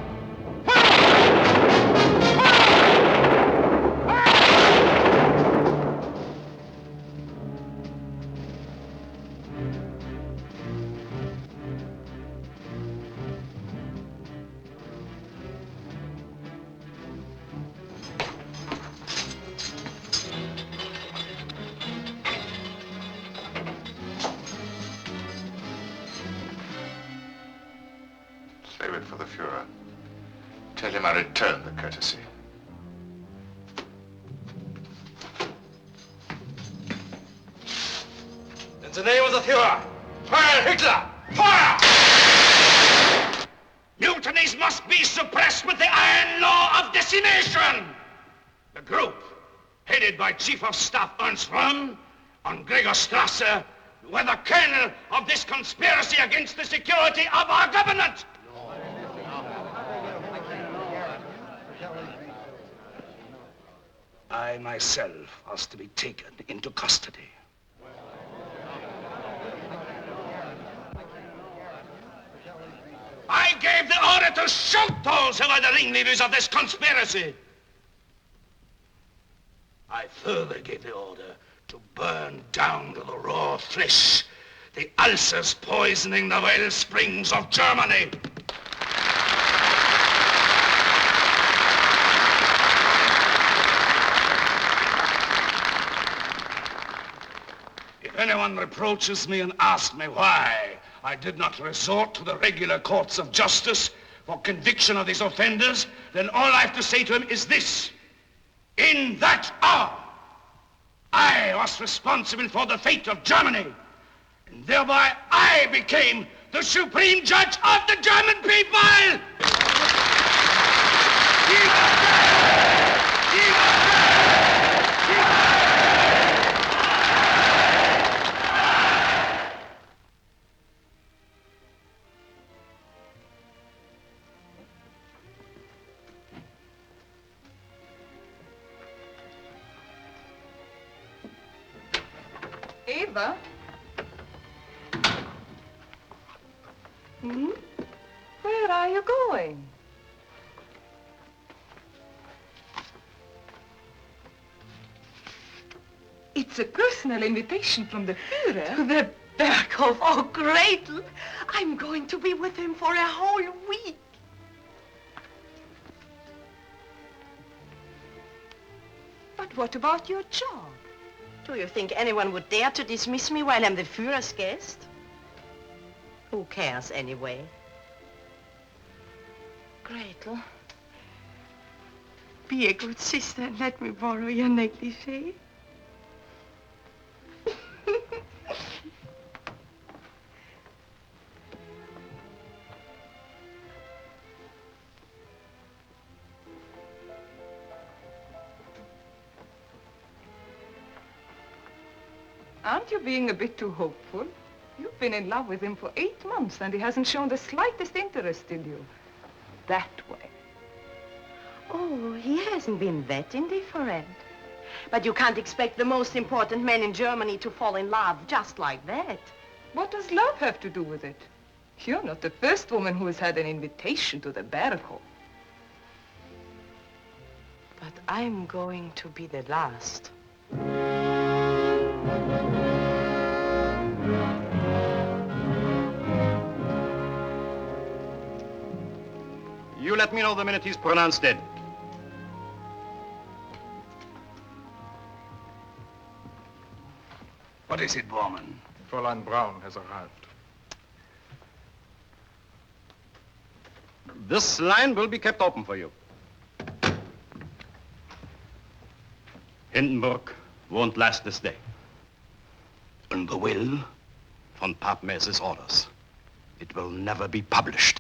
Save it for the Fuhrer. Tell him I return the courtesy. Den the name of the Fuhrer. Heil Hitler! Fire! Mutinies must be suppressed with the iron law of decimation. The group, headed by Chief of Staff Ernst Röhm on Gregorstrasse, were the kernel of this conspiracy against the security of our government. I myself was to be taken into custody. I gave the order to shoot those who were the ringleaders of this conspiracy. I further gave the order to burn down to the raw flesh the ulcers poisoning the well springs of Germany. If anyone reproaches me and asks me why I did not resort to the regular courts of justice for conviction of these offenders, then all I have to say to him is this. In that hour, I was responsible for the fate of Germany, and thereby I became the supreme judge of the German people! Eva? Hmm? Where are you going? It's a personal invitation from the Fuhrer. To the Berghof. Oh, Gretel. I'm going to be with him for a whole week. But what about your job? Do you think anyone would dare to dismiss me while I'm the Führer's guest? Who cares anyway? Gretel, be a good sister and let me borrow your negligee. Aren't you being a bit too hopeful? You've been in love with him for 8 months and he hasn't shown the slightest interest in you. That way. Oh, he hasn't been that indifferent. But you can't expect the most important man in Germany to fall in love just like that. What does love have to do with it? You're not the first woman who has had an invitation to the Berghof. But I'm going to be the last. You let me know the minute he's pronounced dead. What is it, Bormann? Fräulein Braun has arrived. This line will be kept open for you. Hindenburg won't last this day. And the will? Von Papen's orders. It will never be published.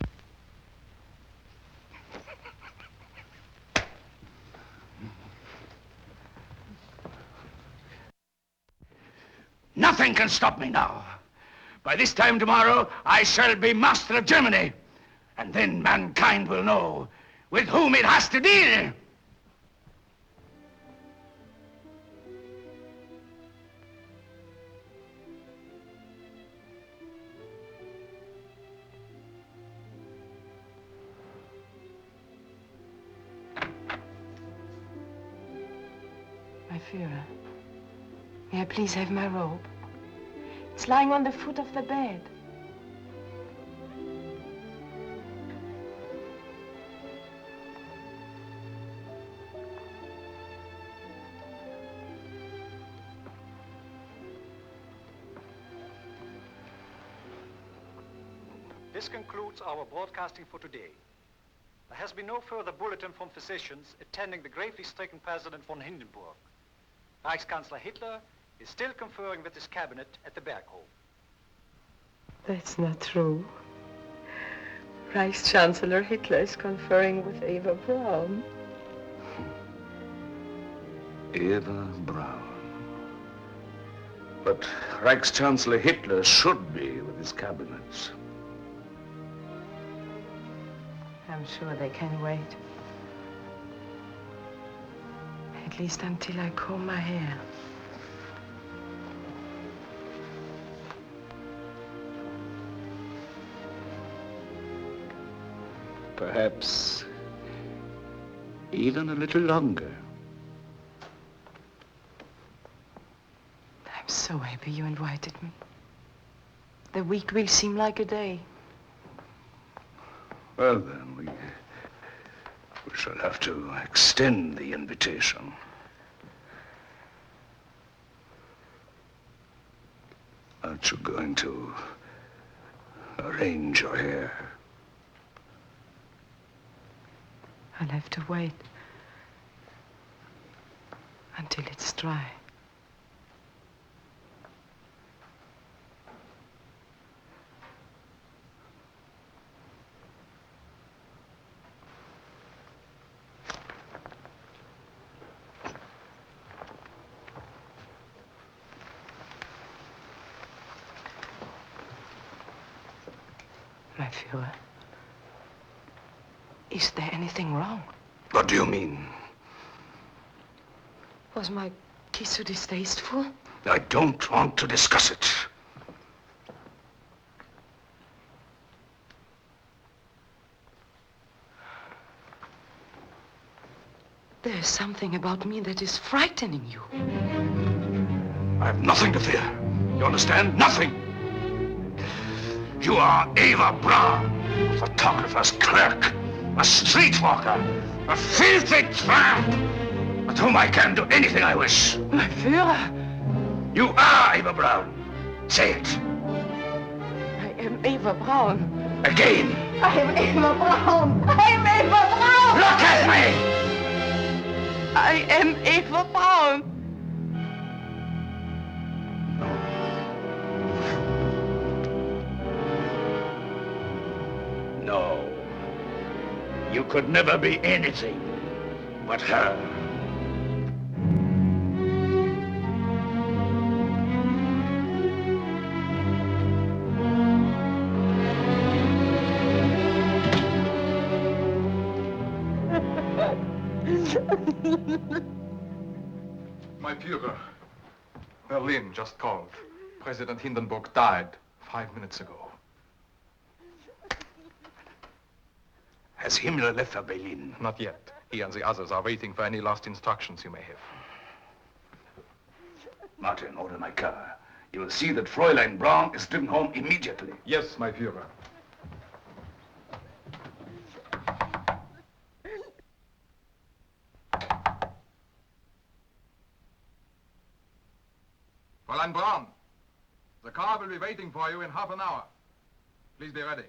Nothing can stop me now. By this time tomorrow, I shall be master of Germany. And then mankind will know with whom it has to deal. My Führer, may I please have my robe? It's lying on the foot of the bed. This concludes our broadcasting for today. There has been no further bulletin from physicians attending the gravely stricken President von Hindenburg. Reichskanzler Hitler is still conferring with his cabinet at the Berghof. That's not true. Reichschancellor Hitler is conferring with Eva Braun. Eva Braun. But Reichschancellor Hitler should be with his cabinet. I'm sure they can wait. At least until I comb my hair. Perhaps even a little longer. I'm so happy you invited me. The week will seem like a day. Well, then, we shall have to extend the invitation. Aren't you going to arrange your hair? I'll have to wait until it's dry. My Fuhrer, is there anything wrong? What do you mean? Was my kiss so distasteful? I don't want to discuss it. There's something about me that is frightening you. I have nothing to fear. You understand? Nothing. You are Eva Braun, a photographer's clerk, a streetwalker, a filthy tramp, with whom I can do anything I wish. My Führer! You are Eva Braun. Say it. I am Eva Braun. Again. I am Eva Braun. I am Eva Braun. Look at me. I am Eva Braun. No. You could never be anything but her. My Führer, Berlin just called. President Hindenburg died 5 minutes ago. Has Himmler left for Berlin? Not yet. He and the others are waiting for any last instructions you may have. Martin, order my car. You will see that Fräulein Braun is driven home immediately. Yes, my Führer. Fräulein Braun, the car will be waiting for you in half an hour. Please be ready.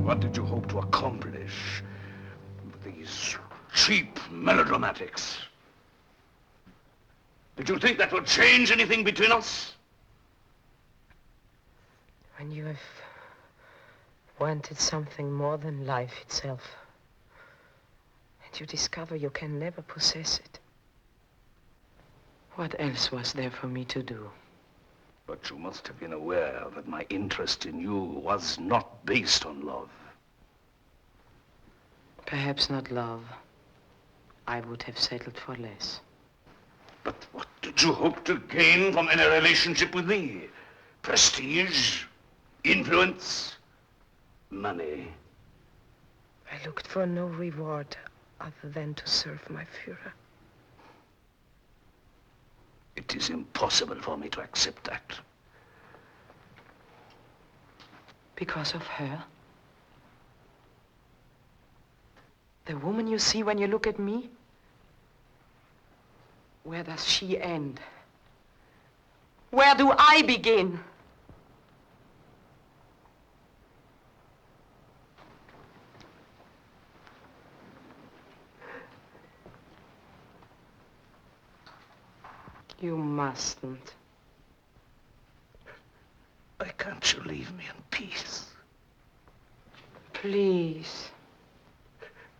What did you hope to accomplish with these cheap melodramatics? Did you think that would change anything between us? When you have wanted something more than life itself. And you discover you can never possess it. What else was there for me to do? But you must have been aware that my interest in you was not based on love. Perhaps not love. I would have settled for less. But what did you hope to gain from any relationship with me? Prestige? Influence? Money? I looked for no reward other than to serve my Fuhrer. It is impossible for me to accept that. Because of her? The woman you see when you look at me? Where does she end? Where do I begin? You mustn't. Why can't you leave me in peace? Please.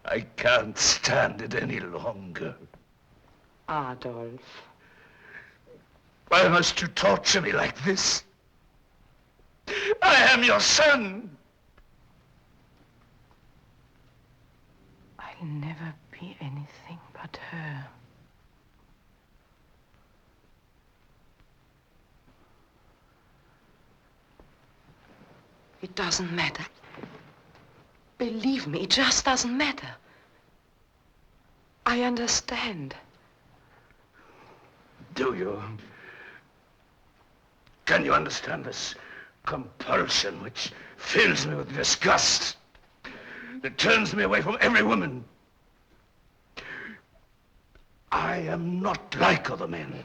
I can't stand it any longer. Adolf. Why must you torture me like this? I am your son. I'll never be anything but her. It doesn't matter. Believe me, it just doesn't matter. I understand. Do you? Can you understand this compulsion which fills me with disgust? That turns me away from every woman. I am not like other men.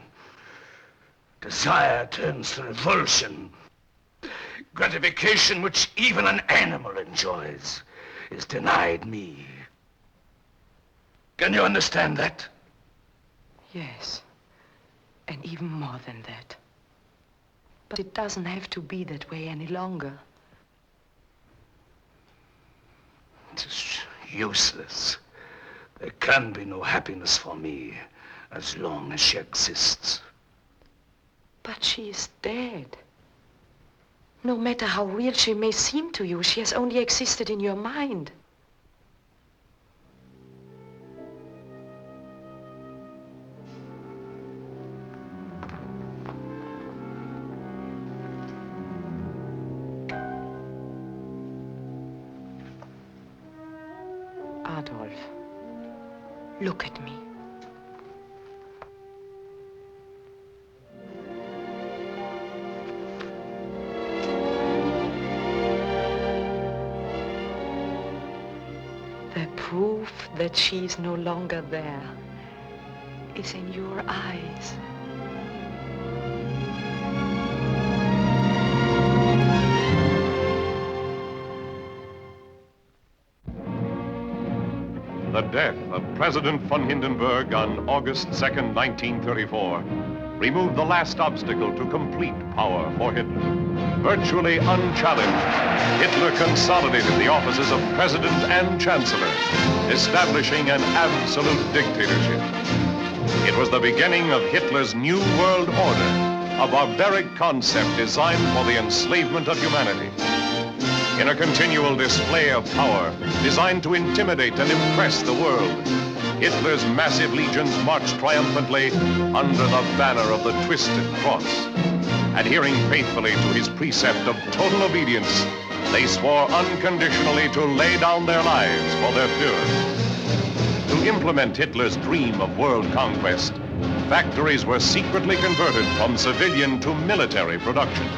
Desire turns to revulsion. Gratification which even an animal enjoys is denied me. Can you understand that? Yes. And even more than that. But it doesn't have to be that way any longer. It is useless. There can be no happiness for me as long as she exists. But she is dead. No matter how real she may seem to you, she has only existed in your mind. Adolf, look at me. The proof that she is no longer there is in your eyes. The death of President von Hindenburg on August 2nd, 1934, removed the last obstacle to complete power for Hitler. Virtually unchallenged, Hitler consolidated the offices of President and Chancellor, establishing an absolute dictatorship. It was the beginning of Hitler's New World Order, a barbaric concept designed for the enslavement of humanity. In a continual display of power designed to intimidate and impress the world, Hitler's massive legions marched triumphantly under the banner of the Twisted Cross. Adhering faithfully to his precept of total obedience, they swore unconditionally to lay down their lives for their Führer. To implement Hitler's dream of world conquest, factories were secretly converted from civilian to military production.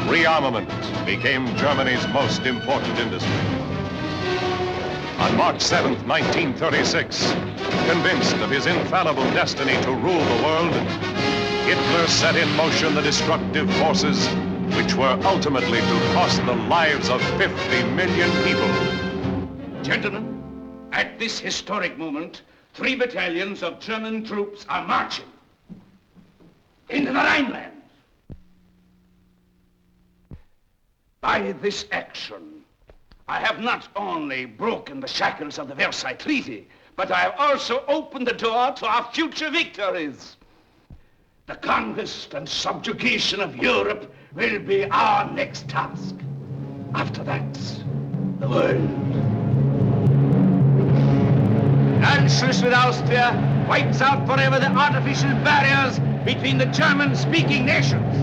Rearmament became Germany's most important industry. On March 7th, 1936, convinced of his infallible destiny to rule the world, Hitler set in motion the destructive forces which were ultimately to cost the lives of 50 million people. Gentlemen, at this historic moment, 3 battalions of German troops are marching into the Rhineland. By this action, I have not only broken the shackles of the Versailles Treaty, but I have also opened the door to our future victories. The conquest and subjugation of Europe will be our next task. After that, the world. Anschluss with Austria wipes out forever the artificial barriers between the German-speaking nations.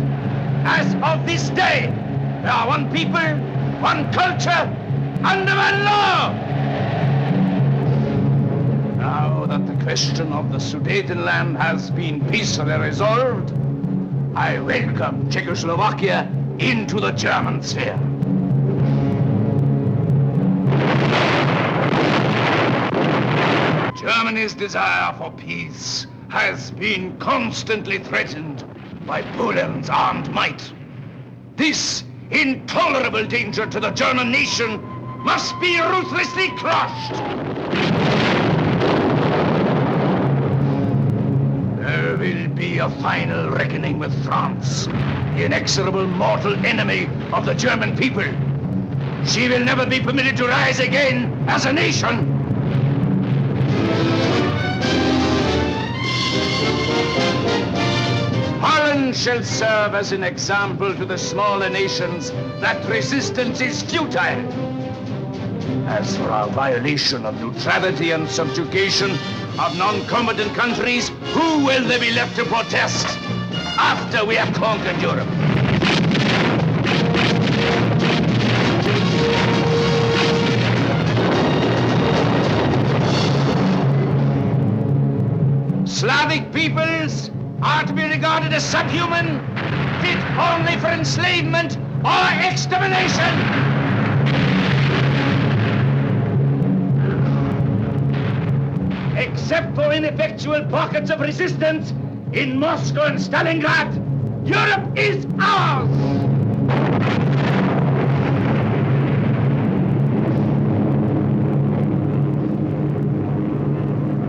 As of this day, we are one people, one culture, under one law. Now that the question of the Sudetenland has been peacefully resolved, I welcome Czechoslovakia into the German sphere. Germany's desire for peace has been constantly threatened by Poland's armed might. This intolerable danger to the German nation must be ruthlessly crushed. There will be a final reckoning with France, the inexorable mortal enemy of the German people. She will never be permitted to rise again as a nation. Holland shall serve as an example to the smaller nations that resistance is futile. As for our violation of neutrality and subjugation of non-combatant countries, who will there be left to protest after we have conquered Europe? Slavic peoples are to be regarded as subhuman, fit only for enslavement or extermination. Except for ineffectual pockets of resistance in Moscow and Stalingrad, Europe is ours!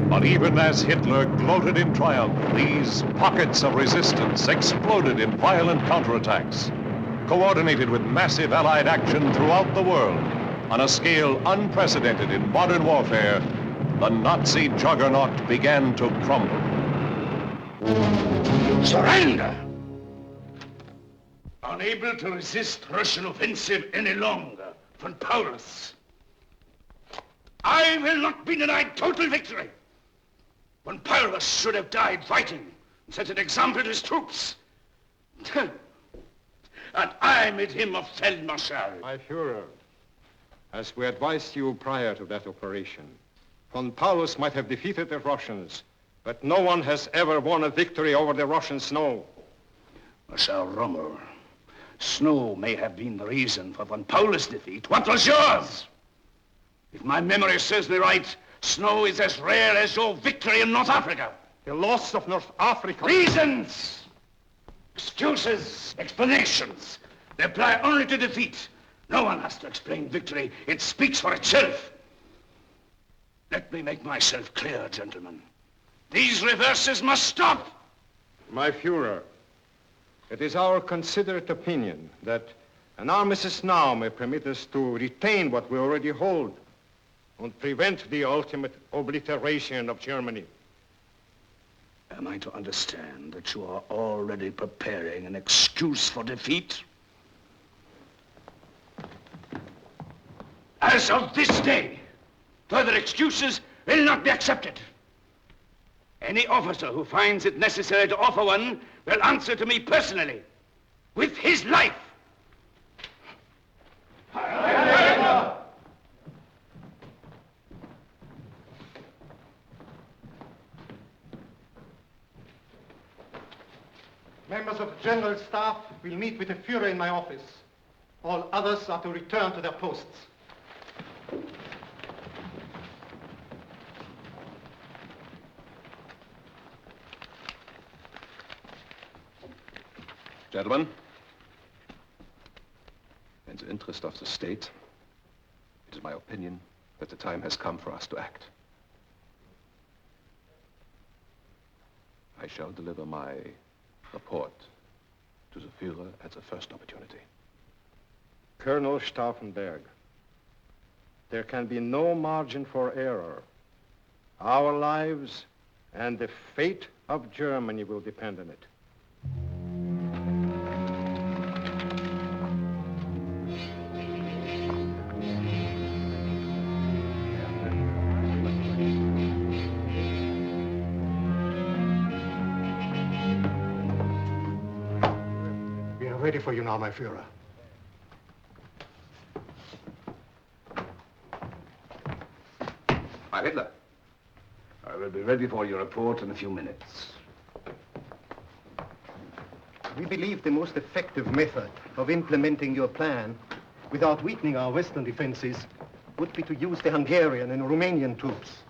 But even as Hitler gloated in triumph, these pockets of resistance exploded in violent counterattacks, coordinated with massive Allied action throughout the world. On a scale unprecedented in modern warfare, the Nazi juggernaut began to crumble. Surrender! Unable to resist Russian offensive any longer, von Paulus. I will not be denied total victory. Von Paulus should have died fighting and set an example to his troops. And I made him a Feldmarschall. My Fuhrer, as we advised you prior to that operation, von Paulus might have defeated the Russians, but no one has ever won a victory over the Russian snow. Marshal Rommel, snow may have been the reason for von Paulus' defeat. What was yours? If my memory serves me right, snow is as rare as your victory in North Africa. The loss of North Africa. Reasons, excuses, explanations. They apply only to defeat. No one has to explain victory. It speaks for itself. Let me make myself clear, gentlemen. These reverses must stop. My Fuhrer, it is our considerate opinion that an armistice now may permit us to retain what we already hold and prevent the ultimate obliteration of Germany. Am I to understand that you are already preparing an excuse for defeat? As of this day, further excuses will not be accepted. Any officer who finds it necessary to offer one will answer to me personally, with his life. Members of the General Staff will meet with the Fuhrer in my office. All others are to return to their posts. Gentlemen, in the interest of the state, it is my opinion that the time has come for us to act. I shall deliver my report to the Fuhrer at the first opportunity. Colonel Stauffenberg, there can be no margin for error. Our lives and the fate of Germany will depend on it. We are ready for you now, my Fuhrer. Heil Hitler. I will be ready for your report in a few minutes. We believe the most effective method of implementing your plan without weakening our western defenses would be to use the Hungarian and Romanian troops.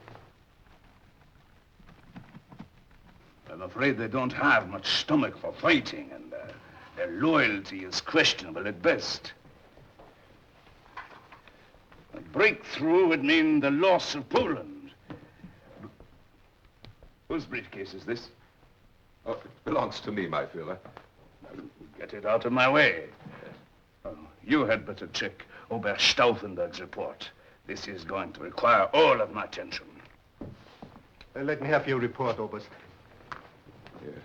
I'm afraid they don't have much stomach for fighting, and their loyalty is questionable at best. A breakthrough would mean the loss of Poland. Whose briefcase is this? Oh, it belongs to me, my Fuhrer. Get it out of my way. Oh, you had better check Oberst Stauffenberg's report. This is going to require all of my attention. Let me have your report, Oberst. Yes.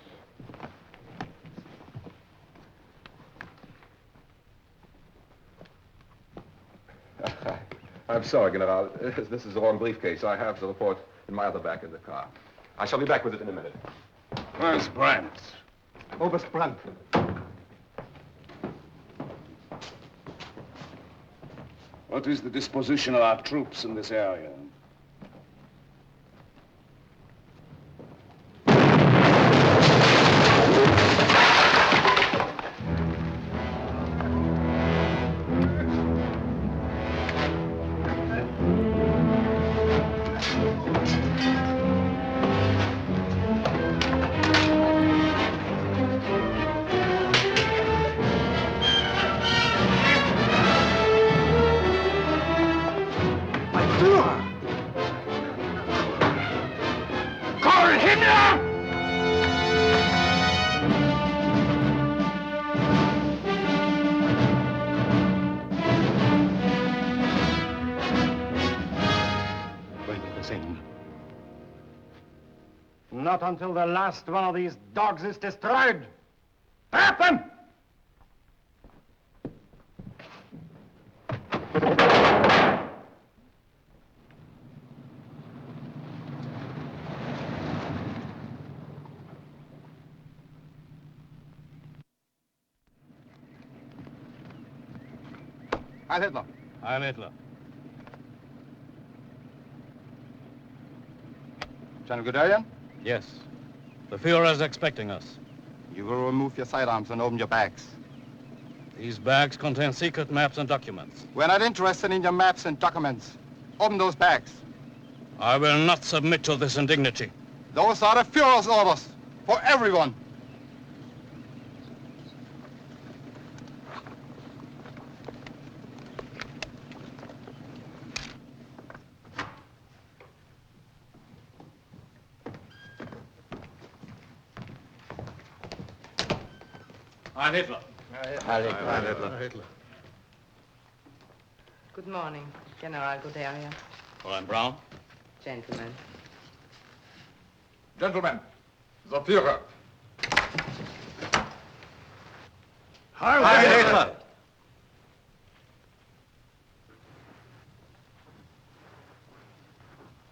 I'm sorry, General. This is the wrong briefcase. I have the report in my other bag in the car. I shall be back with it in a minute. Where's Brandt? Oberst Brandt. What is the disposition of our troops in this area? Not until the last one of these dogs is destroyed. Trap them! Heil Hitler. Heil Hitler. General Guderian? Yes. The Fuhrer is expecting us. You will remove your sidearms and open your bags. These bags contain secret maps and documents. We're not interested in your maps and documents. Open those bags. I will not submit to this indignity. Those are the Fuhrer's orders for everyone. Heil Hitler. Heil Hitler. Good morning, General Guderian. Fräulein Brown. Gentlemen. Gentlemen, the Fuhrer. Heil Hitler.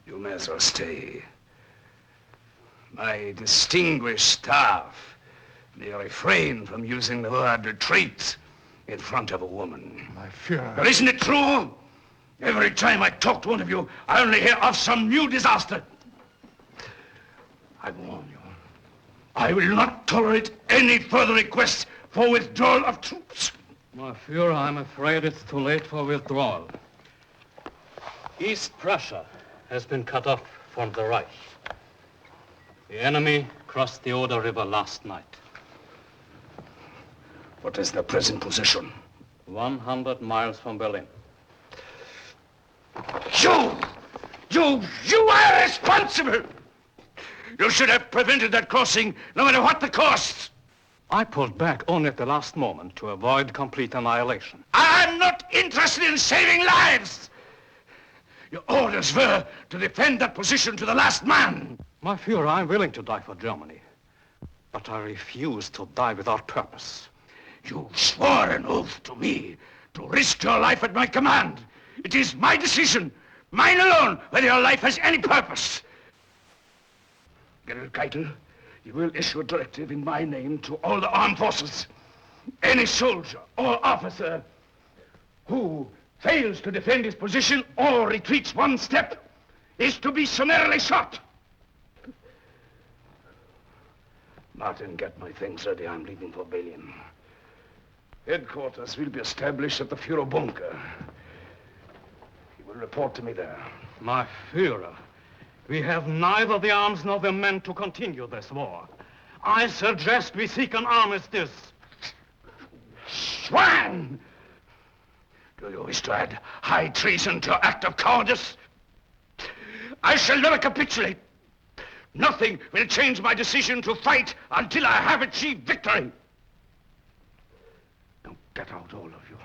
You may as well stay. My distinguished staff may refrain from using the word retreat in front of a woman. My Fuhrer. But isn't it true? Every time I talk to one of you, I only hear of some new disaster. I warn you, I will not tolerate any further requests for withdrawal of troops. My Fuhrer, I'm afraid it's too late for withdrawal. East Prussia has been cut off from the Reich. The enemy crossed the Oder River last night. What is their present position? 100 miles from Berlin. You are responsible! You should have prevented that crossing, no matter what the cost. I pulled back only at the last moment to avoid complete annihilation. I'm not interested in saving lives! Your orders were to defend that position to the last man. My Fuhrer, I'm willing to die for Germany. But I refuse to die without purpose. You swore an oath to me to risk your life at my command. It is my decision, mine alone, whether your life has any purpose. General Keitel, you will issue a directive in my name to all the armed forces. Any soldier or officer who fails to defend his position or retreats one step is to be summarily shot. Martin, get my things ready. I'm leaving for Berlin. Headquarters will be established at the Fuhrer bunker. He will report to me there. My Fuhrer, we have neither the arms nor the men to continue this war. I suggest we seek an armistice. Swine! Do you wish to add high treason to your act of cowardice? I shall never capitulate. Nothing will change my decision to fight until I have achieved victory. Now get out, all of you.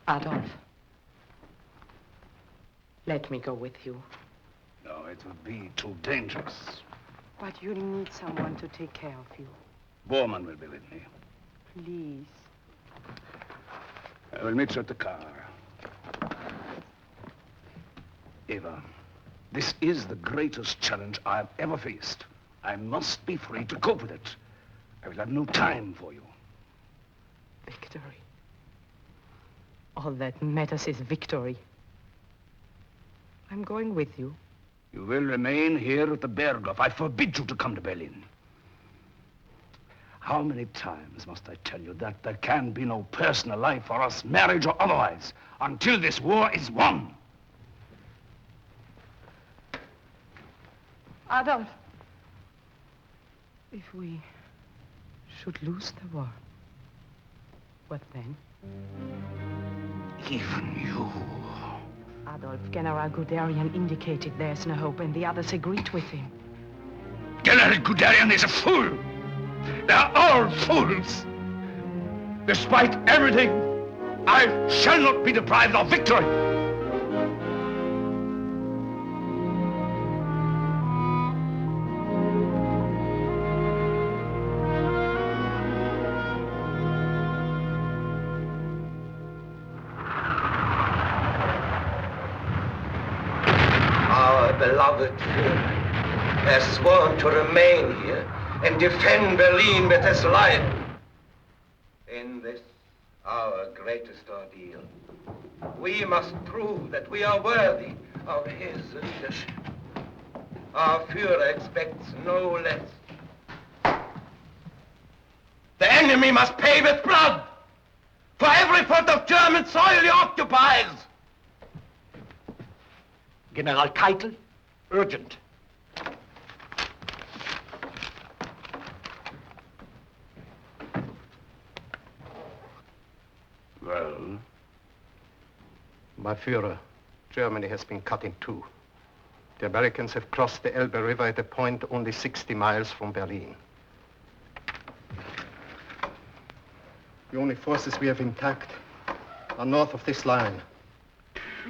Adolf, let me go with you. No, it would be too dangerous. But you need someone to take care of you. Bormann will be with me. Please. I will meet you at the car. Eva, this is the greatest challenge I've ever faced. I must be free to cope with it. I will have no time for you. Victory. All that matters is victory. I'm going with you. You will remain here at the Berghof. I forbid you to come to Berlin. How many times must I tell you that there can be no personal life for us, marriage or otherwise, until this war is won? Adolf. If we should lose the war, what then? Even you. Adolf, General Guderian indicated there's no hope, and the others agreed with him. General Guderian is a fool. They're all fools. Despite everything, I shall not be deprived of victory. Beloved Fuhrer has sworn to remain here and defend Berlin with his life. In this, our greatest ordeal, we must prove that we are worthy of his leadership. Our Fuhrer expects no less. The enemy must pay with blood for every foot of German soil he occupies. General Keitel, urgent. Well? My Fuhrer, Germany has been cut in two. The Americans have crossed the Elbe River at a point only 60 miles from Berlin. The only forces we have intact are north of this line.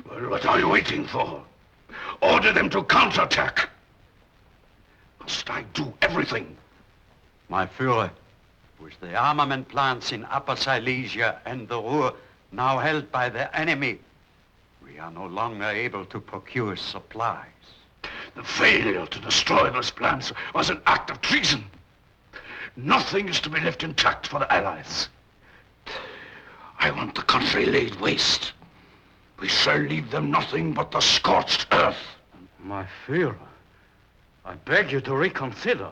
Well, what are you waiting for? Order them to counterattack. Must I do everything? My Fuhrer, with the armament plants in Upper Silesia and the Ruhr now held by the enemy, we are no longer able to procure supplies. The failure to destroy those plants was an act of treason. Nothing is to be left intact for the Allies. I want the country laid waste. We shall leave them nothing but the scorched earth. My Fuhrer, I beg you to reconsider.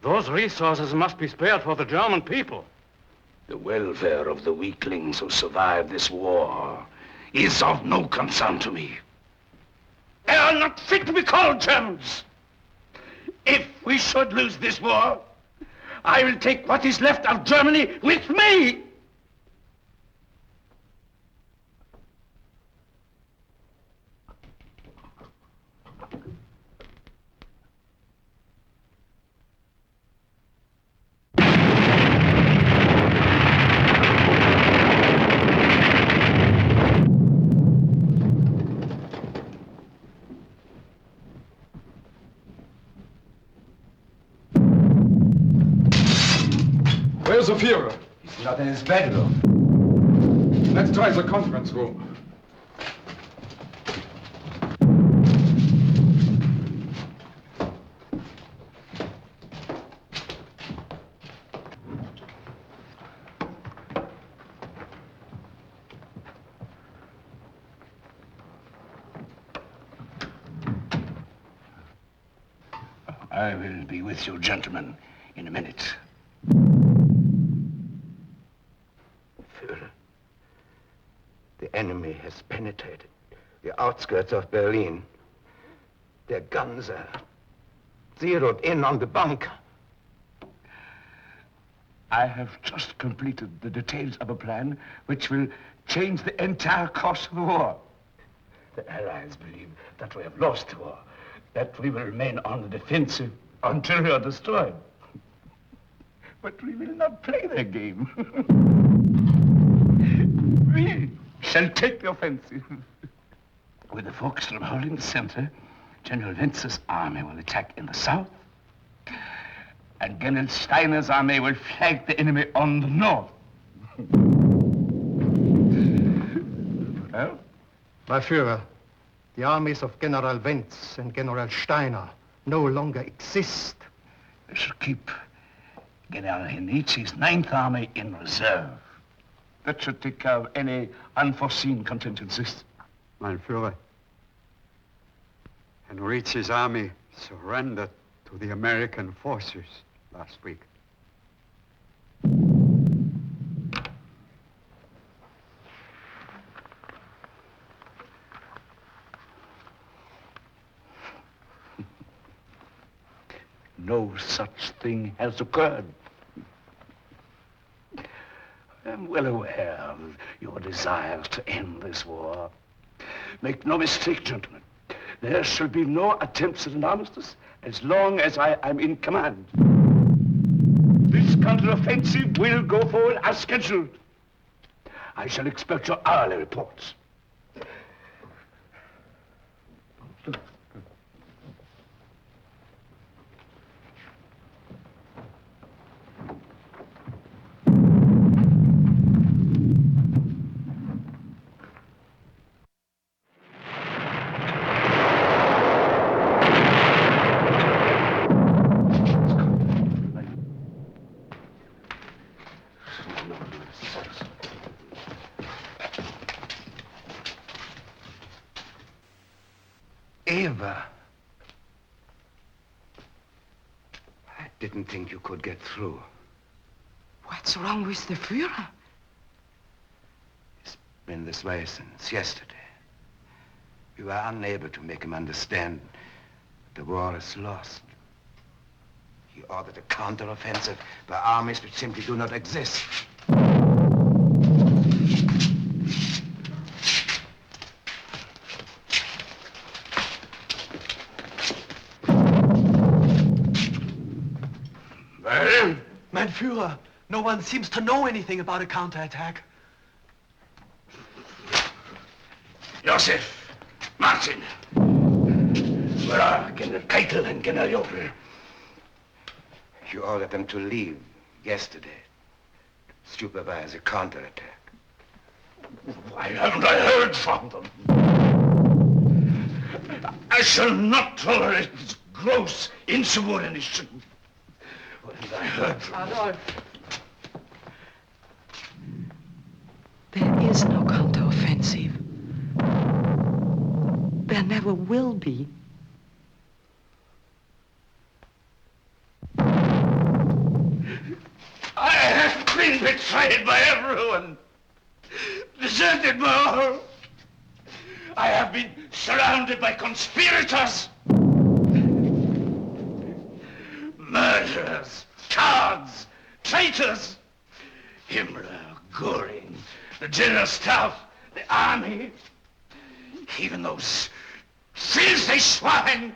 Those resources must be spared for the German people. The welfare of the weaklings who survived this war is of no concern to me. They are not fit to be called Germans. If we should lose this war, I will take what is left of Germany with me. Where's the Fuhrer? He's not in his bedroom. Let's try the conference room. I will be with you, gentlemen, in a minute. Führer, the enemy has penetrated the outskirts of Berlin. Their guns are zeroed in on the bunker. I have just completed the details of a plan which will change the entire course of the war. The Allies believe that we have lost the war, that we will remain on the defensive until we are destroyed. But we will not play their game. We shall take the offensive. With the Volkssturm holding the center, General Wentz's army will attack in the south, and General Steiner's army will flank the enemy on the north. Well? My Führer, the armies of General Wentz and General Steiner no longer exist. We should keep General Henrizi's 9th Army in reserve. That should take care of any unforeseen contingencies. Mein Führer, Henrizi's army surrendered to the American forces last week. No such thing has occurred. I am well aware of your desire to end this war. Make no mistake, gentlemen. There shall be no attempts at an armistice as long as I am in command. This counteroffensive will go forward as scheduled. I shall expect your hourly reports. Eva. I didn't think you could get through. What's wrong with the Führer? It's been this way since yesterday. We were unable to make him understand that the war is lost. He ordered a counteroffensive by armies which simply do not exist. Mein Führer, no one seems to know anything about a counterattack. Joseph, Martin. Where are General Keitel and General Jopel? You ordered them to leave yesterday to supervise a counterattack. Why haven't I heard from them? I shall not tolerate this gross insubordination. What have I heard from them? Adolf. There is no counteroffensive. There never will be. I have been betrayed by everyone. Deserted by all. I have been surrounded by conspirators. Murderers. cowards, traitors. Himmler, Goering, the General Staff, the army, even those filthy swine,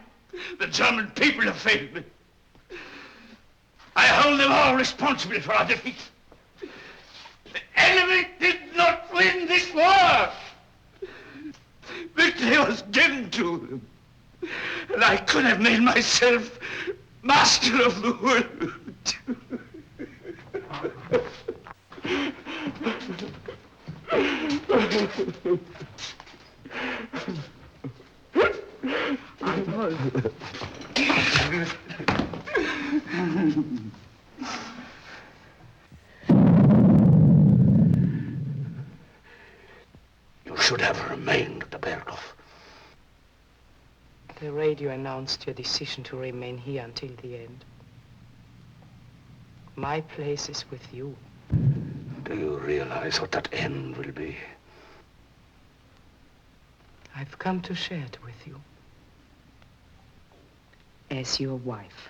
the German people have failed me. I hold them all responsible for our defeat. The enemy did not win this war. Victory was given to them. And I could have made myself master of the world. You should have remained at the Berghof. The radio announced your decision to remain here until the end. My place is with you. Do you realize what that end will be? I've come to share it with you. As your wife.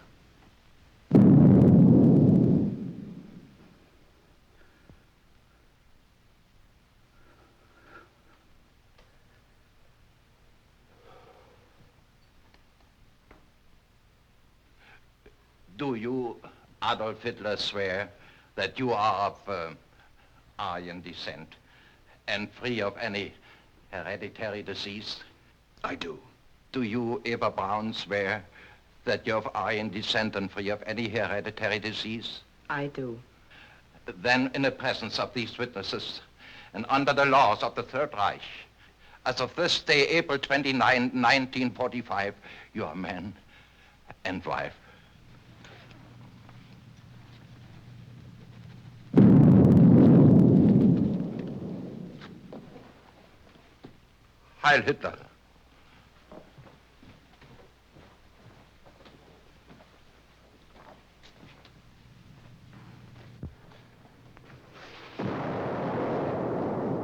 Do you, Adolf Hitler, swear that you are of Aryan descent and free of any hereditary disease? I do. Do you, Eva Braun, swear that you're of Aryan descent and free of any hereditary disease? I do. Then, in the presence of these witnesses, and under the laws of the Third Reich, as of this day, April 29, 1945, you are man and wife. Heil Hitler.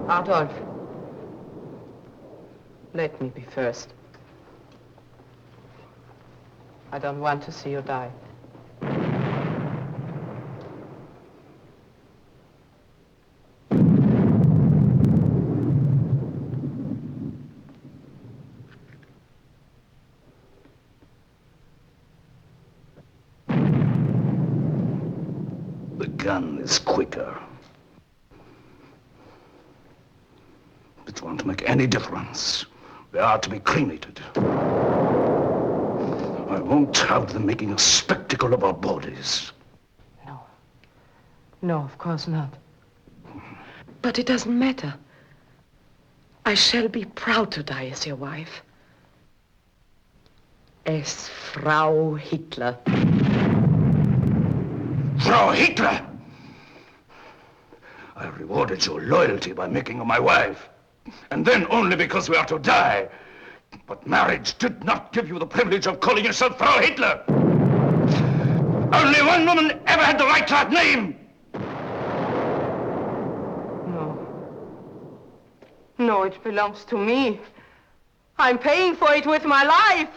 Adolf, let me be first. I don't want to see you die. The gun is quicker. It won't make any difference. They are to be cremated. I won't have them making a spectacle of our bodies. No, of course not. But it doesn't matter. I shall be proud to die as your wife. As Frau Hitler. Frau Hitler! I rewarded your loyalty by making her my wife. And then only because we are to die. But marriage did not give you the privilege of calling yourself Frau Hitler. Only one woman ever had the right to that name. No, it belongs to me. I'm paying for it with my life.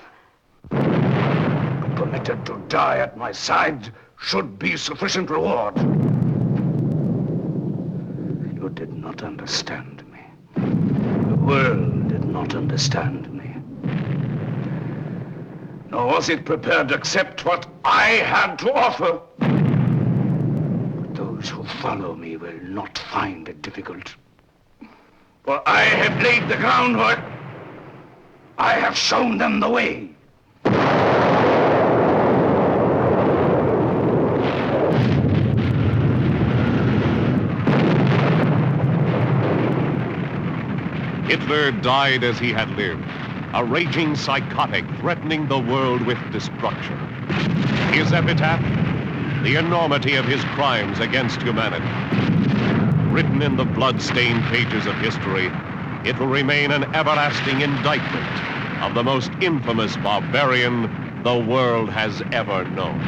Permitted to die at my side should be sufficient reward. You did not understand me. The world did not understand me. Nor was it prepared to accept what I had to offer. But those who follow me will not find it difficult. For I have laid the groundwork. I have shown them the way. Hitler died as he had lived, a raging psychotic threatening the world with destruction. His epitaph, the enormity of his crimes against humanity. Written in the blood-stained pages of history, it will remain an everlasting indictment of the most infamous barbarian the world has ever known.